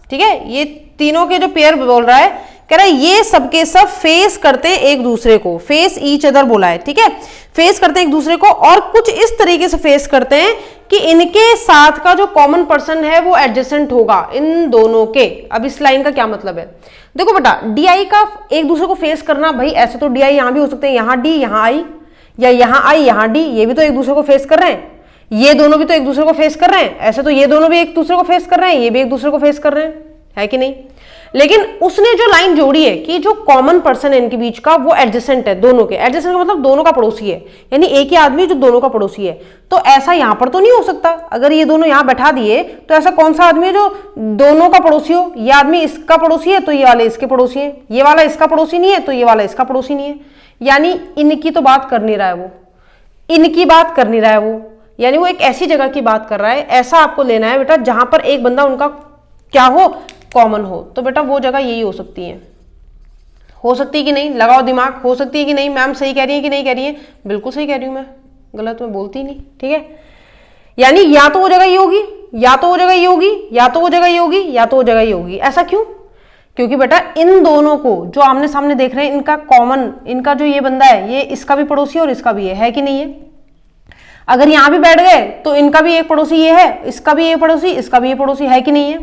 ठीक है, ये तीनों के जो पेयर बोल रहा है, कह रहा है ये सबके सब फेस करते हैं एक दूसरे को, फेस ईच अदर बोला है, ठीक है, फेस करते हैं एक दूसरे को और कुछ इस तरीके से फेस करते हैं कि इनके साथ का जो कॉमन पर्सन है वो एडजेसेंट होगा इन दोनों के। अब इस लाइन का क्या मतलब है, देखो बेटा, DI का एक दूसरे को फेस करना, भाई ऐसे तो DI यहां भी हो सकते हैं, यहां D यहां I, या यहां I यहां D, ये भी तो एक दूसरे को फेस कर रहे हैं, ये दोनों भी तो एक दूसरे को फेस कर रहे हैं, ऐसे तो ये दोनों भी एक दूसरे को फेस कर रहे हैं, ये भी एक दूसरे को फेस कर रहे हैं, है कि नहीं। लेकिन उसने जो लाइन जोड़ी है कि जो कॉमन पर्सन है इनके बीच का वो एडजेसेंट है, दोनों के, एडजेसेंट का मतलब दोनों का पड़ोसी है, यानी एक ही आदमी जो दोनों का पड़ोसी है। तो ऐसा यहां पर तो नहीं हो सकता, अगर ये दोनों यहां बैठा दिए तो ऐसा कौन सा आदमी है जो दोनों का पड़ोसी हो, ये आदमी इसका पड़ोसी है तो ये वाले इसके पड़ोसी है, ये वाला इसका पड़ोसी नहीं है तो ये वाला इसका पड़ोसी नहीं है, यानी इनकी तो बात कर नहीं रहा है वो, इनकी बात कर नहीं रहा है वो, यानी वो एक ऐसी जगह की बात कर रहा है। ऐसा आपको लेना है बेटा जहां पर एक बंदा उनका क्या हो, कॉमन हो। तो बेटा वो जगह यही हो सकती है, हो सकती है कि नहीं, लगाओ दिमाग, हो सकती है कि नहीं। मैम सही कह रही है कि नहीं कह रही है, बिल्कुल सही कह रही हूं मैं, गलत मैं बोलती नहीं, ठीक है। यानी या तो वो जगह ये होगी, या तो वो जगह ये होगी, या तो वो जगह ये होगी, या तो वो जगह ये होगी। ऐसा क्यों, क्योंकि बेटा इन दोनों को जो आमने सामने देख रहे हैं, इनका कॉमन, इनका जो ये बंदा है ये इसका भी पड़ोसी और इसका भी है कि नहीं है। अगर यहां भी बैठ गए तो इनका भी एक पड़ोसी ये है, इसका भी ये पड़ोसी, इसका भी ये पड़ोसी, है कि नहीं है।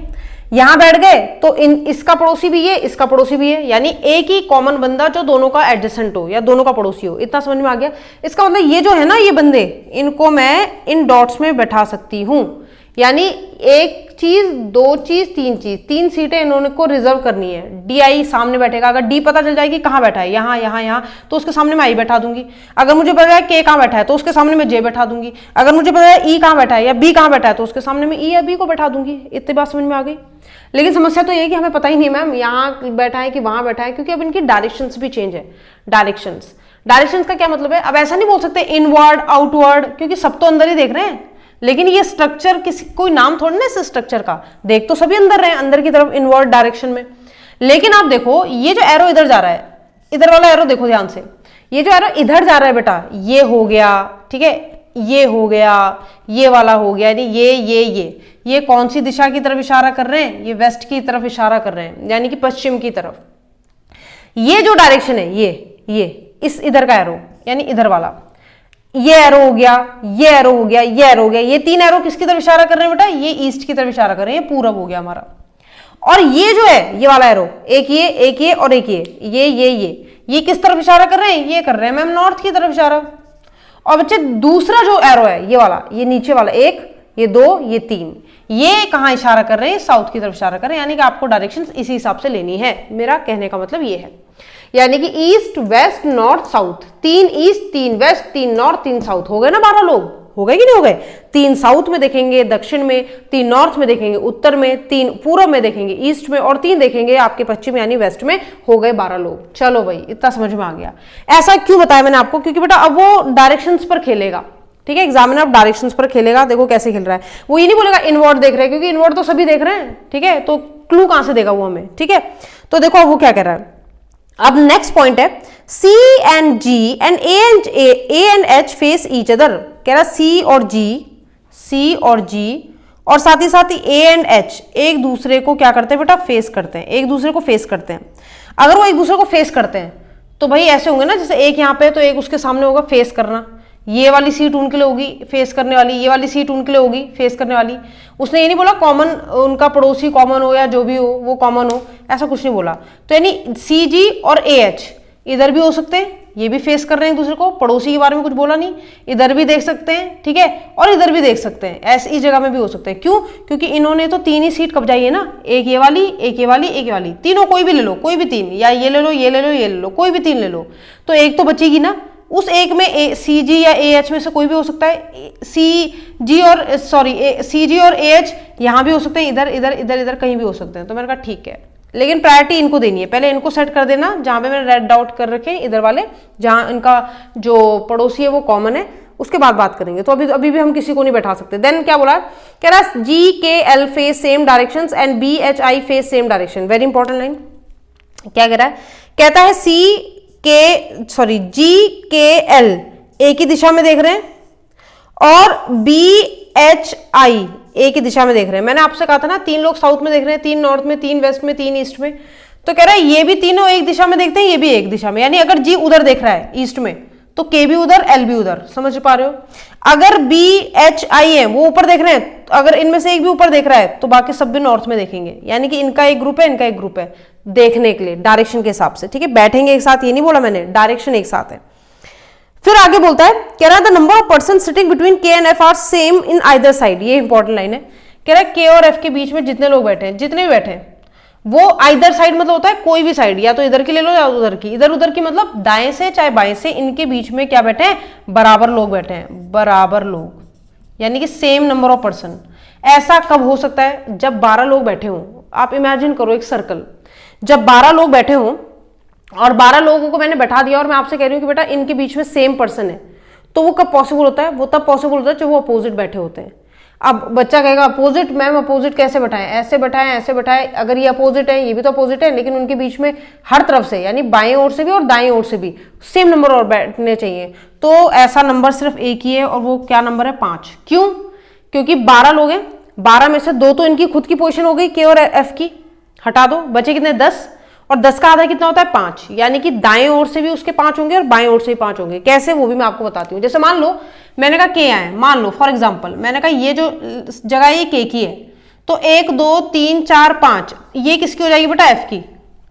यहां बैठ गए तो इसका पड़ोसी भी ये, इसका पड़ोसी भी है, यानी एक ही कॉमन बंदा जो दोनों का एडजेसेंट हो या दोनों का पड़ोसी हो। इतना समझ में आ गया। इसका मतलब ये जो है ना, ये बंदे, इनको मैं इन डॉट्स में बैठा सकती हूं, यानी एक चीज, दो चीज, तीन चीज, तीन सीटें इन्होंने को रिजर्व करनी है। DI सामने बैठेगा, अगर D पता चल जाएगी कहां बैठा है, यहां यहां यहां, तो उसके सामने मैं I बैठा दूंगी। अगर मुझे पता है K कहां बैठा है तो उसके सामने मैं J बैठा दूंगी। अगर मुझे पता है E कहां बैठा है या B कहां बैठा है तो उसके सामने मैं E या B को बैठा दूंगी। इतनी बात समझ में आ गई। लेकिन समस्या तो ये है कि हमें पता ही नहीं मैम यहाँ बैठा है कि वहां बैठा है, क्योंकि अब इनकी डायरेक्शंस भी चेंज है। डायरेक्शंस का क्या मतलब है, अब ऐसा नहीं बोल सकते इनवर्ड आउटवर्ड, क्योंकि सब तो अंदर ही देख रहे हैं। लेकिन ये स्ट्रक्चर किसी, कोई नाम थोड़ा ना इस स्ट्रक्चर का, देख तो सभी अंदर रहे हैं, अंदर की तरफ इनवर्ड डायरेक्शन में। लेकिन आप देखो ये जो एरो इधर जा रहा है, इधर वाला एरो देखो ध्यान से, ये जो एरो इधर जा रहा है बेटा, ये हो गया, ठीक है, ये हो गया, ये वाला हो गया, यानी ये कौन सी दिशा की तरफ इशारा कर रहे हैं, ये वेस्ट की तरफ इशारा कर रहे हैं, यानी कि पश्चिम की तरफ। ये जो डायरेक्शन है, ये इस इधर का एरो, यानी इधर वाला, ये एरो हो गया, ये एरो हो गया, ये एरो हो गया, ये तीन एरो किसकी तरफ इशारा कर रहे हैं बेटा, ये ईस्ट की तरफ इशारा कर रहे हैं, ये पूरब हो गया हमारा। और ये जो है, ये वाला एरो, एक ये और एक ये किस तरफ इशारा कर रहे हैं, ये कर रहे हैं मैम नॉर्थ की तरफ इशारा। और बच्चे दूसरा जो एरो है, ये वाला, ये नीचे वाला, एक, ये दो, ये तीन, ये कहां इशारा कर रहे हैं, साउथ की तरफ इशारा कर रहे हैं। यानी कि आपको डायरेक्शंस इसी हिसाब से लेनी है। मेरा कहने का मतलब ये है, यानी कि ईस्ट वेस्ट नॉर्थ साउथ, तीन ईस्ट, तीन वेस्ट, तीन नॉर्थ, तीन साउथ, हो गए ना 12 लोग, हो गए कि नहीं हो गए। तीन साउथ में देखेंगे दक्षिण में, तीन नॉर्थ में देखेंगे उत्तर में, तीन पूर्व में देखेंगे ईस्ट में, और तीन देखेंगे आपके पश्चिम यानी वेस्ट में, हो गए 12 लोग। चलो भाई, इतना समझ में आ गया। ऐसा क्यों बताया मैंने आपको, क्योंकि बेटा अब वो डायरेक्शंस पर खेलेगा, ठीक है, एग्जामिनर अब डायरेक्शंस पर खेलेगा। देखो कैसे खेल रहा है, वो ये नहीं बोलेगा इनवर्ड देख रहे हैं, क्योंकि इनवर्ड तो सभी देख रहे हैं, ठीक है, तो क्लू कहां से देगा वो हमें, ठीक है। तो देखो अब वो क्या कह रहा है। अब नेक्स्ट पॉइंट है, C and G and A and H face each other. कह रहा C और G और साथ ही साथ A and H एक दूसरे को क्या करते हैं बेटा, फेस करते हैं, एक दूसरे को फेस करते हैं। अगर वो एक दूसरे को फेस करते हैं तो भाई ऐसे होंगे ना, जैसे एक यहाँ पे तो एक उसके सामने होगा फेस करना, ये वाली सीट उनके लिए होगी फेस करने वाली, ये वाली सीट उनके लिए होगी फेस करने वाली। उसने ये नहीं बोला कॉमन, उनका पड़ोसी कॉमन हो या जो भी हो वो कॉमन हो, ऐसा कुछ नहीं बोला। तो यानी CG और AH इधर भी हो सकते हैं, ये भी फेस कर रहे हैं एक दूसरे को, पड़ोसी के बारे में कुछ बोला नहीं, इधर भी देख सकते हैं, ठीक है, और इधर भी देख सकते हैं, ऐसी इस जगह में भी हो सकते हैं। क्यों, क्योंकि इन्होंने तो तीन ही सीट कब्जाई है ना, एक ये वाली, एक ये वाली, एक ये वाली, तीनों कोई भी ले लो, कोई भी तीन, या ये ले लो, ये ले लो, ये ले लो, कोई भी तीन ले लो, तो एक तो बचेगी ना। उस एक में CG या AH में से कोई भी हो सकता है। CG और AH यहाँ भी हो सकते हैं, इधर इधर इधर इधर कहीं भी हो सकते हैं। तो मैंने कहा ठीक है, लेकिन प्रायोरिटी इनको देनी है, पहले इनको सेट कर देना जहां पे मैंने रेड डॉट कर रखे हैं, इधर वाले जहां इनका जो पड़ोसी है वो कॉमन है, उसके बाद बात करेंगे। तो अभी भी हम किसी को नहीं बैठा सकते। देन क्या बोला, कह रहा GKL face same directions and BHI face same direction. Very important line. क्या कह रहा है, कहता है GKL एक ही दिशा में देख रहे हैं और BHI एक ही दिशा में देख रहे हैं। मैंने आपसे कहा था ना 3 लोग साउथ में देख रहे हैं, 3 नॉर्थ में, 3 वेस्ट में, 3 ईस्ट में। तो कह रहा है ये भी तीनों एक दिशा में देखते हैं, ये भी एक दिशा में, यानी अगर G उधर देख रहा है ईस्ट में तो K भी उधर, L भी उधर। समझ पा रहे हो? अगर BHI है वो ऊपर देख रहे हैं, तो अगर इनमें से एक भी ऊपर देख रहा है तो बाकी सब भी नॉर्थ में देखेंगे, यानी कि इनका एक ग्रुप है, इनका एक ग्रुप है देखने के लिए डायरेक्शन के हिसाब से। ठीक है, बैठेंगे एक साथ ये नहीं बोला मैंने, डायरेक्शन एक साथ है। फिर आगे बोलता है, कह रहा है the number of person sitting between K and F are same in either side. ये इंपॉर्टेंट लाइन है। कह रहा है K और F के बीच में जितने लोग बैठे हैं, जितने भी बैठे हैं, वो आइदर साइड मतलब होता है कोई भी साइड, या तो इधर की ले लो या उधर की। इधर उधर की मतलब दाएं से चाहे बाएं से, इनके बीच में क्या बैठे हैं? बराबर लोग बैठे हैं, बराबर लोग, यानी कि सेम नंबर ऑफ पर्सन। ऐसा कब हो सकता है? जब 12 लोग बैठे हों। आप इमेजिन करो एक सर्कल, जब 12 लोग बैठे हों और 12 लोगों को मैंने बैठा दिया और मैं आपसे कह रही हूं कि बेटा इनके बीच में सेम पर्सन है, तो वो कब पॉसिबल होता है? वो तब पॉसिबल होता है जब वो अपोजिट बैठे होते हैं। अब बच्चा कहेगा अपोजिट, मैम अपोजिट कैसे बैठाएं? ऐसे बैठाएं, ऐसे बैठाएं। अगर ये अपोजिट है, ये भी तो अपोजिट है, लेकिन उनके बीच में हर तरफ से, यानी बाएं ओर से भी और दाएं ओर से भी सेम नंबर और बैठने चाहिए। तो ऐसा नंबर सिर्फ एक ही है और वो क्या नंबर है? 5। क्यों? क्योंकि 12 लोग हैं, 12 में से 2 तो इनकी खुद की पोजीशन हो गई, K और F की, हटा दो, बचे कितने? 10, और 10 का आधा कितना होता है? 5, यानी कि दाएं ओर से भी उसके 5 होंगे और बाएं ओर से भी 5 होंगे। कैसे? वो भी मैं आपको बताती हूँ। जैसे मान लो मैंने कहा K है, मान लो फॉर एग्जांपल मैंने कहा ये जो जगह है ये K की है, तो 1 2 3 4 5 ये किसकी हो जाएगी बेटा? F की।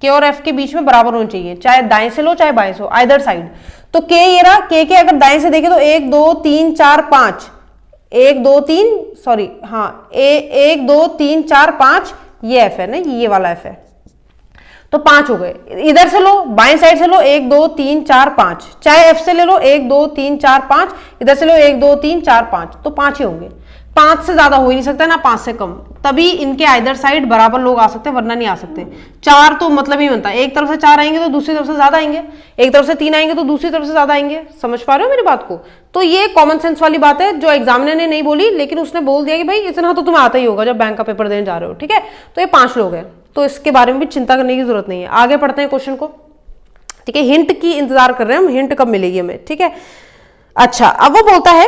K और F के बीच में बराबर होनी चाहिए, चाहे दाएं से लो चाहे बाएं से हो, आइदर साइड। तो K ये रहा, K के अगर दाएं से देखे तो 1 2 3 4 5, 1 2 3 सॉरी हाँ 1 2 3 4 5 ये F है ना, ये वाला F है, तो 5 हो गए। इधर से लो, बाएं साइड से लो 1 2 3 4 5, चाहे F से ले लो 1 2 3 4 5, इधर से लो 1 2 3 4 5, तो 5 ही होंगे। 5 से ज्यादा हो ही नहीं सकता ना 5 से कम, तभी इनके आइदर साइड बराबर लोग आ सकते हैं, वरना नहीं आ सकते। 4 तो मतलब ही बनता है, एक तरफ से 4 आएंगे तो दूसरी तरफ से ज्यादा आएंगे, एक तरफ से 3 आएंगे तो दूसरी तरफ से ज्यादा आएंगे। समझ पा रहे हो मेरी बात को? तो ये कॉमन सेंस वाली बात है जो एग्जामिनर ने नहीं बोली, लेकिन उसने बोल दिया कि भाई इतना तो तुम्हें आता ही होगा जब बैंक का पेपर देने जा रहे हो। ठीक है, तो ये 5 लोग हैं, तो इसके बारे में भी चिंता करने की जरूरत नहीं है। आगे पढ़ते हैं क्वेश्चन को। ठीक है, हिंट की इंतजार कर रहे हैं हम, हिंट कब मिलेगी हमें। ठीक है, अच्छा अब वो बोलता है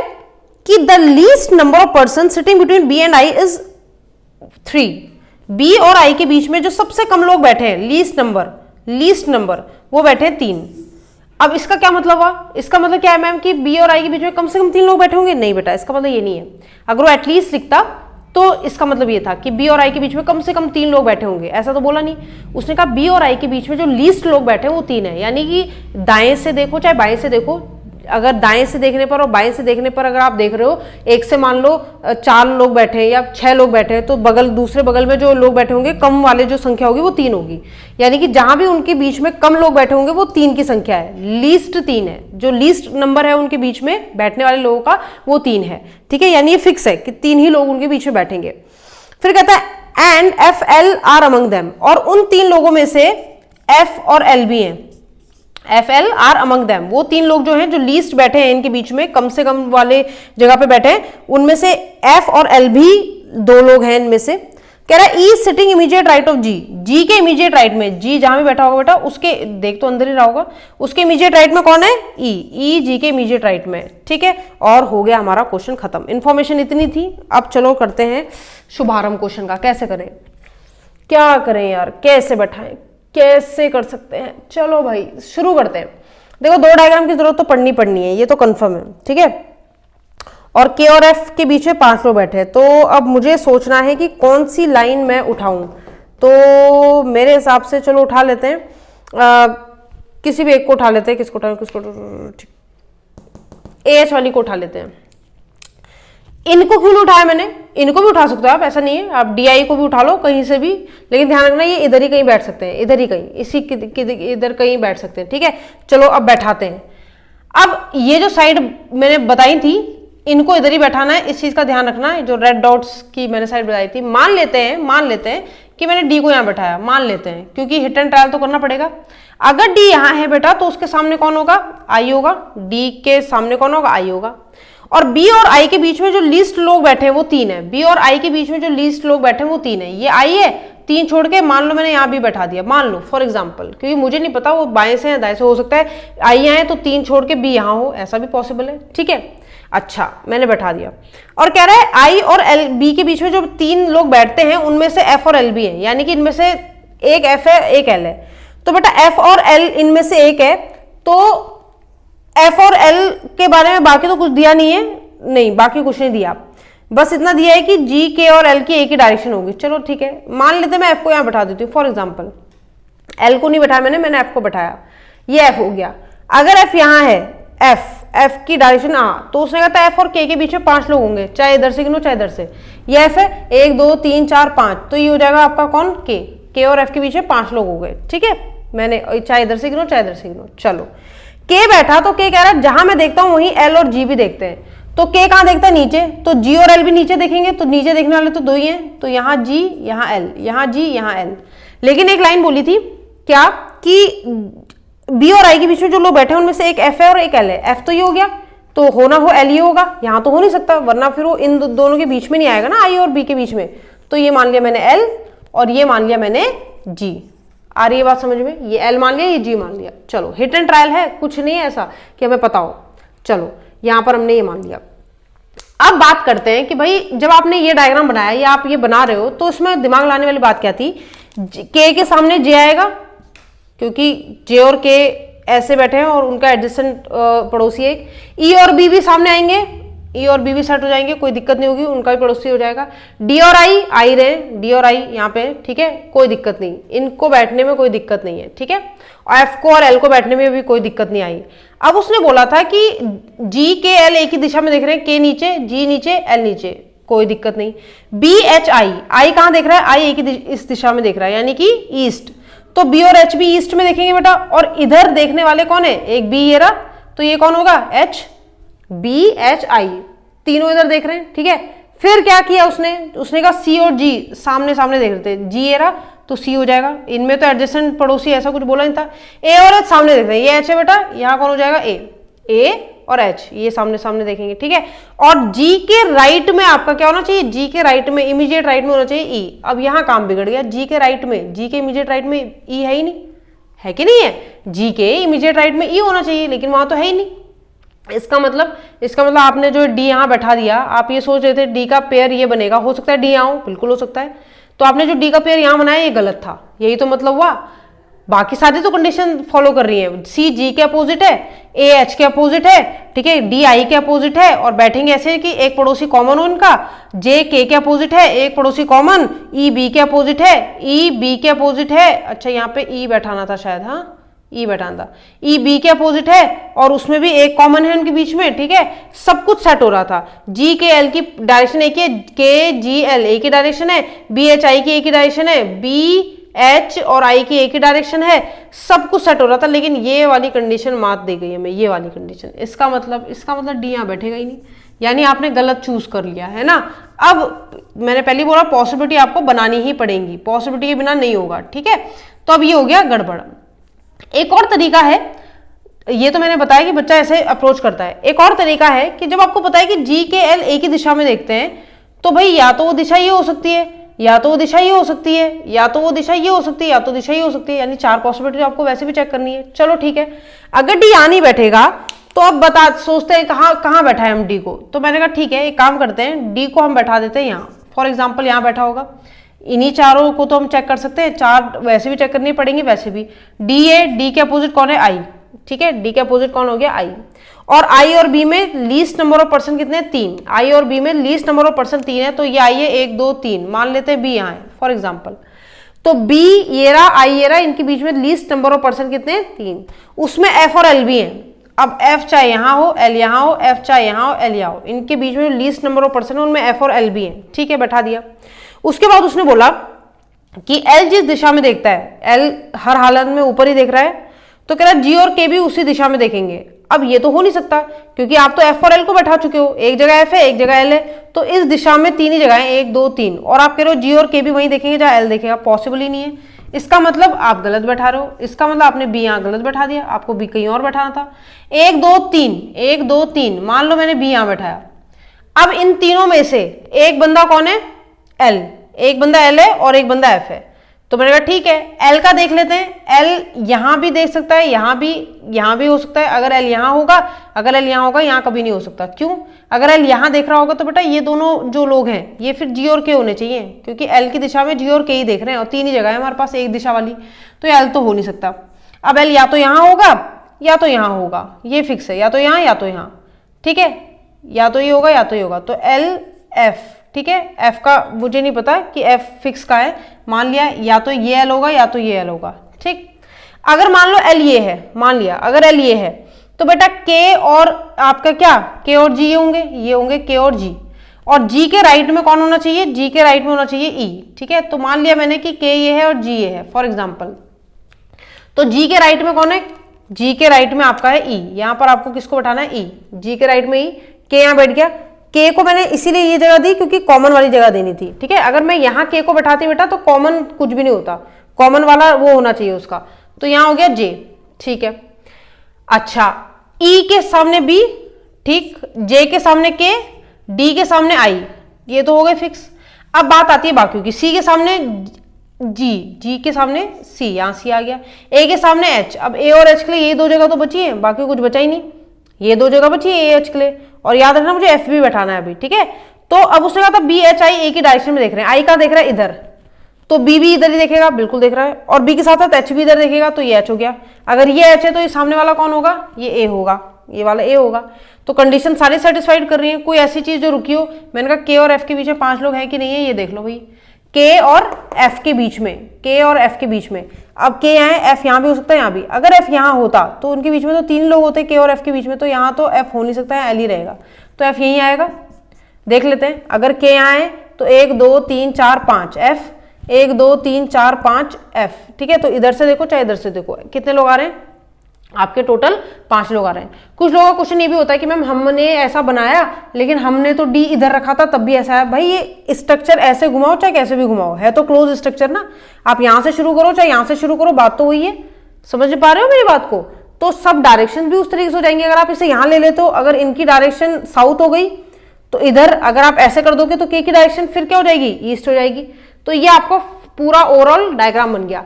कि the least number of person sitting between B and I is 3। B और I के बीच में जो सबसे कम लोग बैठे हैं, लीस्ट नंबर वो बैठे हैं 3। अब इसका क्या मतलब हुआ? इसका मतलब क्या है मैम कि B और I के बीच में कम से कम 3 लोग बैठे होंगे? नहीं बेटा, इसका मतलब ये नहीं है। अगर वो एटलीस्ट लिखता तो इसका मतलब ये था कि B और I के बीच में कम से कम 3 लोग बैठे होंगे, ऐसा तो बोला नहीं। उसने कहा B और I के बीच में जो लीस्ट लोग बैठे हैं वो 3 है, यानी कि दाएं से देखो चाहे बाएं से देखो, अगर दाएं से देखने पर और बाएं से देखने पर अगर आप देख रहे हो, एक से मान लो 4 लोग बैठे हैं या 6 लोग बैठे हैं, तो दूसरे बगल में जो लोग बैठे होंगे कम वाले जो संख्या होगी वो 3 होगी, यानी कि जहां भी उनके बीच में कम लोग बैठे होंगे वो 3 की संख्या है, लीस्ट 3 है। जो लीस्ट नंबर है उनके बीच में बैठने वाले लोगों का वो 3 है। ठीक है, यानी ये फिक्स है कि 3 ही लोग उनके बीच में बैठेंगे। फिर कहता है and FL are among them, और उन 3 लोगों में से F और L भी हैं। FL आर अमंग देम, वो 3 लोग जो हैं जो लीस्ट बैठे हैं इनके बीच में, कम से कम वाले जगह पे बैठे हैं, उनमें से F और L भी 2 लोग हैं इनमें से। कह रहा है ई सिटिंग इमीडिएट राइट ऑफ जी के इमीडिएट राइट में, जी जहां भी बैठा होगा बेटा उसके, देख तो अंदर ही रहा होगा, उसके इमीडिएट राइट में कौन है? ई जी के इमीडिएट राइट में। ठीक है, और हो गया हमारा क्वेश्चन खत्म। इन्फॉर्मेशन इतनी थी। अब चलो करते हैं शुभारंभ क्वेश्चन का। कैसे करें, क्या करें यार, कैसे बैठाएं, कैसे कर सकते हैं? चलो भाई शुरू करते हैं। देखो 2 डायग्राम की जरूरत तो पड़नी है, ये तो कंफर्म है। ठीक है, और K और F के बीच में 5 लोग बैठे हैं, तो अब मुझे सोचना है कि कौन सी लाइन मैं उठाऊं। तो मेरे हिसाब से चलो उठा लेते हैं, किसी भी एक को उठा लेते हैं। किसको ठीक, AH वाली को उठा लेते हैं। इनको क्यों उठाया मैंने? इनको भी उठा सकते हो आप, ऐसा नहीं है। आप DI को भी उठा लो कहीं से भी, लेकिन ध्यान रखना ये इधर ही कहीं बैठ सकते हैं, इधर ही कहीं, इसी इधर कहीं बैठ सकते हैं। ठीक है, चलो अब बैठाते हैं। अब ये जो साइड मैंने बताई थी इनको इधर ही बैठाना है, इस चीज का ध्यान रखना है। जो रेड डॉट्स की मैंने साइड बताई थी, मान लेते हैं कि मैंने D को यहाँ बैठाया, मान लेते हैं, क्योंकि हिट एंड ट्रायल तो करना पड़ेगा। अगर D यहाँ है बेटा तो उसके सामने कौन होगा? I होगा। D के सामने कौन होगा? I होगा। और B और I के बीच में जो लीस्ट लोग बैठे हैं वो 3 है। B और I के बीच में जो लीस्ट लोग बैठे हैं वो 3 है। ये I है 3 छोड़ के मान लो मैंने यहाँ बी बैठा दिया, मान लो फॉर एग्जाम्पल, क्योंकि मुझे नहीं पता वो बाएं से या दाएं से, हो सकता है आई यहाँ है तो 3 छोड़ के बी यहाँ हो, ऐसा भी पॉसिबल है, ठीक है। अच्छा मैंने बैठा दिया, और कह रहा है आई और एल बी के बीच में जो 3 लोग बैठते हैं उनमें से एफ और एल भी है, यानी कि इनमें से एक एफ है एक एल है। तो बेटा एफ और एल इनमें से एक है, तो एफ और एल के बारे में बाकी तो कुछ दिया नहीं है, नहीं बाकी कुछ नहीं दिया, बस इतना दिया है कि जी के और एल की एक ही डायरेक्शन होगी। चलो ठीक है, मान लेते मैं एफ को यहां बैठा देती हूँ फॉर एग्जाम्पल, एल को नहीं बैठाया मैंने एफ को बैठाया, ये एफ हो गया। अगर एफ यहाँ है, एफ की डायरेक्शन तो उसने कहा था एफ और के बीच में 5 लोग होंगे, चाहे इधर से गिनो चाहे इधर से, ये एफ है 1 2 3 4 5, तो ये हो जाएगा आपका कौन, के और एफ के बीच में 5 लोग हो गए, ठीक है। मैंने चाहे इधर से गिनो चाहे इधर से गिनो। चलो के बैठा तो के कह रहा है जहां मैं देखता हूं वहीं एल और जी भी देखते हैं, तो के कहां देखता है, नीचे, तो जी और एल भी नीचे देखेंगे, तो नीचे देखने वाले तो 2 ही हैं, तो यहाँ जी यहाँ एल, यहाँ जी यहाँ एल। लेकिन एक लाइन बोली थी क्या कि बी और आई के बीच में जो लोग बैठे हैं उनमें से एक एफ है और एक एल है, एफ तो ये हो गया, तो होना हो एल ये होगा, यहाँ तो हो नहीं सकता वरना फिर वो इन दोनों के बीच में नहीं आएगा ना, आई और बी के बीच में। तो ये मान लिया मैंने एल और ये मान लिया मैंने जी। आ रही है बात समझ में, ये एल मान लिया ये जी मान लिया। चलो हिट एंड ट्रायल है, कुछ नहीं है ऐसा कि हमें पता हो। चलो यहां पर हमने ये मान लिया। अब बात करते हैं कि भाई जब आपने ये डायग्राम बनाया या आप ये बना रहे हो तो इसमें दिमाग लाने वाली बात क्या थी, के के सामने जे आएगा क्योंकि जे और के ऐसे बैठे हैं और उनका एडजेसेंट पड़ोसी एक, ई और बी भी सामने आएंगे, ई और बी भी सेट हो जाएंगे, कोई दिक्कत नहीं होगी, उनका भी पड़ोसी हो जाएगा। डी और आई रहे, डी और आई यहाँ पे, ठीक है, कोई दिक्कत नहीं, इनको बैठने में कोई दिक्कत नहीं है, ठीक है। और एफ को और एल को बैठने में भी कोई दिक्कत नहीं आई। अब उसने बोला था कि जी के एल एक ही दिशा में देख रहे हैं, के नीचे, जी नीचे, एल नीचे, कोई दिक्कत नहीं। बी एच आई कहाँ देख रहा है, आई एक ही इस दिशा में देख रहा है यानी कि ईस्ट, तो बी और एच भी ईस्ट में देखेंगे बेटा। और इधर देखने वाले कौन है, एक बी ये रहा, तो ये कौन होगा, एच बी एच आई, तीनों इधर देख रहे हैं, ठीक है। फिर क्या किया उसने कहा सी और जी सामने सामने देख रहे थे, जी ये रहा तो सी हो जाएगा, इनमें तो एडजेसेंट पड़ोसी ऐसा कुछ बोला नहीं था। ए और एच सामने देख रहे हैं, ये एच है बेटा, यहाँ कौन हो जाएगा, ए और एच, ये सामने सामने देखेंगे, ठीक है। और जी के राइट में आपका क्या होना चाहिए, जी के राइट में, इमीडिएट राइट में होना चाहिए ई। अब यहाँ काम बिगड़ गया, जी के राइट में, जी के इमीडिएट राइट में ई है ही नहीं, है कि नहीं है, जी के इमीडिएट राइट में ई होना चाहिए लेकिन वहां तो है ही नहीं। इसका मतलब आपने जो डी यहाँ बैठा दिया, आप ये सोच रहे थे डी का पेयर ये बनेगा, हो सकता है डी यहाँ हो, बिल्कुल हो सकता है, तो आपने जो डी का पेयर यहाँ बनाया ये गलत था, यही तो मतलब हुआ। बाकी सारी तो कंडीशन फॉलो कर रही है, सी जी के अपोजिट है, ए एच के अपोजिट है, ठीक है, डी आई के अपोजिट है, और बैठेंगे ऐसे कि एक पड़ोसी कॉमन हो इनका, जे के अपोजिट है, एक पड़ोसी कॉमन, ई बी के अपोजिट है, ई बी के अपोजिट है, अच्छा यहाँ पे ई बैठाना था शायद, हाँ ई बैठाना था, ई बी के अपोजिट है और उसमें भी एक कॉमन है उनके बीच में, ठीक है, सब कुछ सेट हो रहा था। जी के एल की डायरेक्शन एक है, के जी एल एक ही डायरेक्शन है, बी एच आई की एक ही डायरेक्शन है, बी एच और आई की एक ही डायरेक्शन है, सब कुछ सेट हो रहा था। लेकिन ये वाली कंडीशन मात दी गई हमें, ये वाली कंडीशन, इसका मतलब डी यहाँ बैठेगा ही नहीं, यानी आपने गलत चूज कर लिया है ना। अब मैंने पहले बोला पॉसिबिलिटी आपको बनानी ही पड़ेगी, पॉसिबिलिटी के बिना नहीं होगा, ठीक है। तो अब ये हो गया गड़बड़। एक और तरीका है, ये तो मैंने बताया कि बच्चा ऐसे अप्रोच करता है, एक और तरीका है कि जब आपको पता है कि जी के एल एक ही दिशा में देखते हैं, तो भाई या तो वो दिशा ये हो सकती है, या तो वो दिशा ये हो सकती है, या तो वो दिशा ये हो सकती है, या तो दिशा ये हो सकती है, यानी 4 पॉसिबिलिटी आपको वैसे भी चेक करनी है। चलो ठीक है, अगर डी यहाँ नहीं बैठेगा तो अब सोचते हैं कहाँ बैठा है हम डी को, तो मैंने कहा ठीक है एक काम करते हैं, डी को हम बैठा देते हैं यहाँ, फॉर एग्जाम्पल यहाँ बैठा होगा, इन्हीं चारों को तो हम चेक कर सकते हैं, 4 वैसे भी चेक करनी पड़ेंगे, वैसे भी डी है, डी के अपोजिट कौन है, आई, ठीक है, डी के अपोजिट कौन हो गया, आई। और आई और बी में लीस्ट नंबर ऑफ पर्सन कितने हैं, 3, आई और बी में लीस्ट नंबर ऑफ पर्सन 3 है, तो ये आई है 1 2 3, मान लेते हैं बी यहाँ है फॉर एग्जाम्पल, तो बी ये रहा, आई ये रहा, इनके बीच में लीस्ट नंबर ऑफ पर्सन कितने हैं, 3, उसमें एफ और एल भी हैं। अब एफ चाहे यहाँ हो, एल यहाँ हो, एफ चाहे यहाँ हो, एल यहाँ हो, इनके बीच में लीस्ट नंबर ऑफ पर्सन है उनमें एफ और एल भी हैं, ठीक है, बैठा दिया। उसके बाद उसने बोला कि एल जिस दिशा में देखता है, एल हर हालत में ऊपर ही देख रहा है, तो कह रहा है जी और के भी उसी दिशा में देखेंगे। अब ये तो हो नहीं सकता क्योंकि आप तो एफ और एल को बैठा चुके हो, एक जगह एफ है एक जगह एल है, तो इस दिशा में 3 ही जगह है, 1 2 3, और आप कह रहे हो जी और के भी वहीं देखेंगे जहाँ एल देखेगा, पॉसिबल ही नहीं है। इसका मतलब आप गलत बैठा रहे हो, इसका मतलब आपने बी यहाँ गलत बैठा दिया, आपको बी कहीं और बैठाना था। 1 2 3 1 2 3, मान लो मैंने बी यहाँ बैठाया, अब इन तीनों में से एक बंदा कौन है, एल, एक बंदा एल है और एक बंदा एफ है, तो मैंने कहा ठीक है, एल का देख लेते हैं। एल यहां भी देख सकता है, यहां भी हो सकता है। अगर एल यहां होगा, यहां कभी नहीं हो सकता। क्यों? अगर एल यहां देख रहा होगा तो बेटा ये दोनों जो लोग हैं ये फिर जी और के होने चाहिए, क्योंकि एल की दिशा में जी और के ही देख रहे हैं और तीन ही जगह है हमारे पास एक दिशा वाली, तो एल तो हो नहीं सकता। अब एल या तो यहां होगा या तो यहां होगा, ये फिक्स है, या तो यहां या तो यहां, ठीक है, या तो ये होगा या तो ये होगा। तो एल एफ, ठीक है, एफ का मुझे नहीं पता कि एफ फिक्स का है, मान लिया या तो ये एल होगा या तो ये एल होगा, ठीक। अगर मान लो एल ये है, मान लिया अगर एल ये है, तो बेटा के और आपका क्या, के और जी होंगे, ये होंगे के और जी, और जी के राइट में कौन होना चाहिए, जी के राइट में होना चाहिए ई, ठीक है। तो मान लिया मैंने कि के ये है और जी ये है फॉर एग्जाम्पल, तो जी के राइट में कौन है, जी के राइट में आपका है ई, यहां पर आपको किसको बैठाना है, ई, जी के राइट में ई, के यहां बैठ गया। के को मैंने इसीलिए ये जगह दी क्योंकि कॉमन वाली जगह देनी थी, ठीक है। अगर मैं यहाँ के को बैठाती बेटा तो कॉमन कुछ भी नहीं होता, कॉमन वाला वो होना चाहिए उसका, तो यहाँ हो गया जे, ठीक है। अच्छा, ई के सामने बी, ठीक, जे के सामने के, डी के सामने आई, ये तो हो गए फिक्स। अब बात आती है बाकी की, सी के सामने जी, जी के सामने सी, यहां सी आ गया, ए के सामने एच। अब ए और एच के लिए ये दो जगह तो बची है, बाकी कुछ बचा ही नहीं, ये दो जगह बची है ए एच के लिए, और याद रखना मुझे एफ भी बैठाना है अभी, ठीक है। तो अब उसने कहा था बी एच आई ए की डायरेक्शन में देख रहे हैं, आई का देख रहा है इधर, तो बी भी इधर ही देखेगा, बिल्कुल देख रहा है, और बी के साथ साथ एच भी इधर देखेगा, तो ये एच हो गया। अगर ये एच है तो ये सामने वाला कौन होगा, ये ए होगा, ये वाला ए होगा। तो कंडीशन सारी सेटिस्फाइड कर रही है, कोई ऐसी चीज जो रुकी हो। मैंने कहा के और एफ के बीच में 5 लोग हैं कि नहीं है, ये देख लो भाई, के और एफ के बीच में, के और एफ के बीच में। अब के यहाँ है, एफ यहाँ भी हो सकता है, यहाँ भी। अगर एफ यहाँ होता तो उनके बीच में तो 3 लोग होते के और एफ के बीच में, तो यहाँ तो एफ हो नहीं सकता है, एल ही रहेगा, तो एफ यहीं आएगा। देख लेते हैं, अगर के यहाँ है तो 1 2 3 4 5 एफ, 1 2 3 4 5 एफ, ठीक है। तो इधर से देखो चाहे इधर से देखो, कितने लोग आ रहे हैं आपके, टोटल 5 लोग आ रहे हैं। कुछ लोगों का क्वेश्चन ये भी होता है कि मैम हमने ऐसा बनाया लेकिन हमने तो डी इधर रखा था तब भी ऐसा है। भाई ये स्ट्रक्चर ऐसे घुमाओ चाहे कैसे भी घुमाओ, है तो क्लोज स्ट्रक्चर ना, आप यहां से शुरू करो चाहे यहां से शुरू करो, बात तो वही है। समझ पा रहे हो मेरी बात को? तो सब डायरेक्शन भी उस तरीके से हो जाएंगे। अगर आप इसे यहां ले लेते हो, अगर इनकी डायरेक्शन साउथ हो गई तो इधर अगर आप ऐसे कर दोगे तो के की डायरेक्शन फिर क्या हो जाएगी, ईस्ट हो जाएगी। तो ये आपका पूरा ओवरऑल डायग्राम बन गया।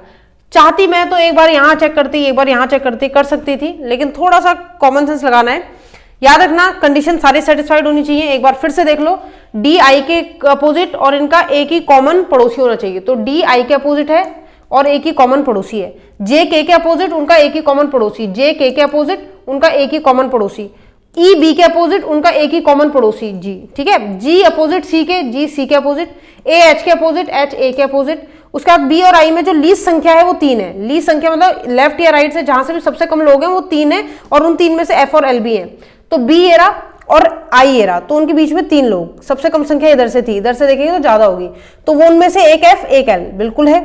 चाहती मैं तो एक बार यहां चेक करती, एक बार यहां चेक करती, कर सकती थी, लेकिन थोड़ा सा कॉमन सेंस लगाना है। याद रखना कंडीशन सारी सेटिस्फाइड होनी चाहिए। एक बार फिर से देख लो, डी आई के अपोजिट और इनका एक ही कॉमन पड़ोसी होना चाहिए। तो डी आई के अपोजिट है और एक ही कॉमन पड़ोसी है। जे के अपोजिट उनका एक ही कॉमन पड़ोसी, जे के अपोजिट उनका एक ही कॉमन पड़ोसी, ई बी के अपोजिट उनका एक ही कॉमन पड़ोसी जी, ठीक है। जी अपोजिट सी के, जी सी के अपोजिट, ए एच के अपोजिट, एच ए के अपोजिट। उसके बाद बी और आई में जो लीस्ट संख्या है वो 3 है। लीस्ट संख्या मतलब लेफ्ट या राइट से जहां से भी सबसे कम लोग हैं वो 3 है, और उन 3 में से एफ और एल भी है। तो बी ये रहा और आई ये रहा, तो उनके बीच में 3 लोग, सबसे कम संख्या इधर से थी, इधर से देखेंगे तो ज्यादा होगी, तो वो उनमें से एक एफ एक एल बिल्कुल है,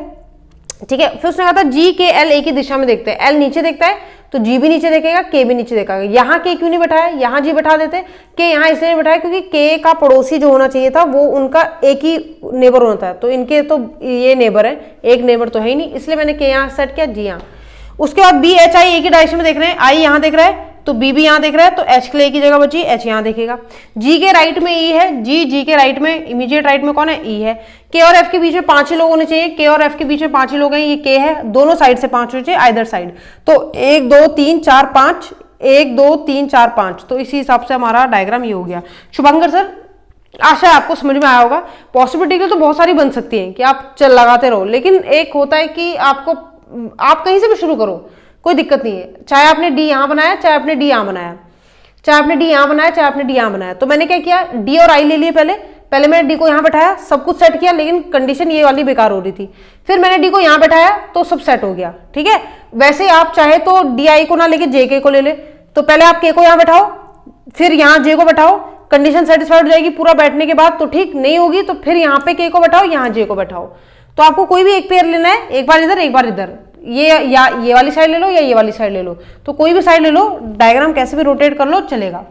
ठीक है। फिर उसने कहा था जी के एल एक ही दिशा में देखते हैं, एल नीचे देखता है तो जी भी नीचे देखेगा, के भी नीचे देखेगा। यहाँ के क्यों नहीं बैठाया, यहाँ जी बैठा देते, के यहाँ इसलिए नहीं बैठाया क्योंकि के का पड़ोसी जो होना चाहिए था वो उनका एक ही नेबर होता है, तो इनके तो ये नेबर है, एक नेबर तो है ही नहीं, इसलिए मैंने के यहाँ सेट किया, जी यहाँ। उसके बाद बी एच आई एक ही डायरेक्शन में देख रहे हैं, आई यहाँ देख रहा है तो बी भी यहाँ देख रहा है, तो एच के लिए एक ही जगह बची, एच यहाँ देखेगा। जी के राइट में ई है, जी के राइट में, इमीडिएट राइट में कौन है, ई है। के और एफ के बीच में 5 ही लोग होने चाहिए, के और एफ के बीच में 5 ही लोग हैं, ये के है, दोनों साइड से 5 होने चाहिए, आइदर साइड। तो 1 2 3 4 5, 1 2 3 4 5, तो इसी हिसाब से हमारा डायग्राम ये हो गया। शुभंकर सर, आशा है आपको समझ में आया होगा। पॉसिबिलिटी तो बहुत सारी बन सकती है कि आप चल लगाते रहो, लेकिन एक होता है कि आपको, आप कहीं से भी शुरू करो, कोई दिक्कत नहीं है। चाहे आपने डी यहाँ बनाया, चाहे आपने डी यहाँ बनाया, चाहे आपने डी यहाँ बनाया, चाहे आपने डी यहाँ बनाया। तो मैंने क्या किया, डी और आई ले लिए, पहले मैंने डी को यहाँ बैठाया, सब कुछ सेट किया, लेकिन कंडीशन ये वाली बेकार हो रही थी। फिर मैंने डी को यहाँ बैठाया तो सब सेट हो गया, ठीक है। वैसे आप चाहे तो डी आई को ना लेके जे के को ले ले, तो पहले आप के को यहाँ बैठाओ, फिर यहाँ जे को बैठाओ, कंडीशन सेटिस्फाइड हो जाएगी पूरा बैठने के बाद, तो ठीक नहीं होगी तो फिर यहाँ पे के को बैठाओ, यहाँ जे को बैठाओ। तो आपको कोई भी एक पेयर लेना है, एक बार इधर एक बार इधर, ये या ये वाली साइड ले लो या ये वाली साइड ले लो, तो कोई भी साइड ले लो, डायग्राम कैसे भी रोटेट कर लो चलेगा।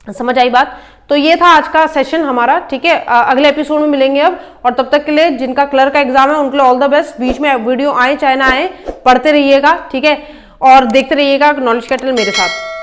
समझ आई बात? तो ये था आज का सेशन हमारा, ठीक है। अगले एपिसोड में मिलेंगे अब, और तब तक के लिए जिनका क्लर्क का एग्जाम है उनके लिए ऑल द बेस्ट। बीच में वीडियो आए चाहे ना आए, पढ़ते रहिएगा, ठीक है, और देखते रहिएगा नॉलेज कैटल मेरे साथ।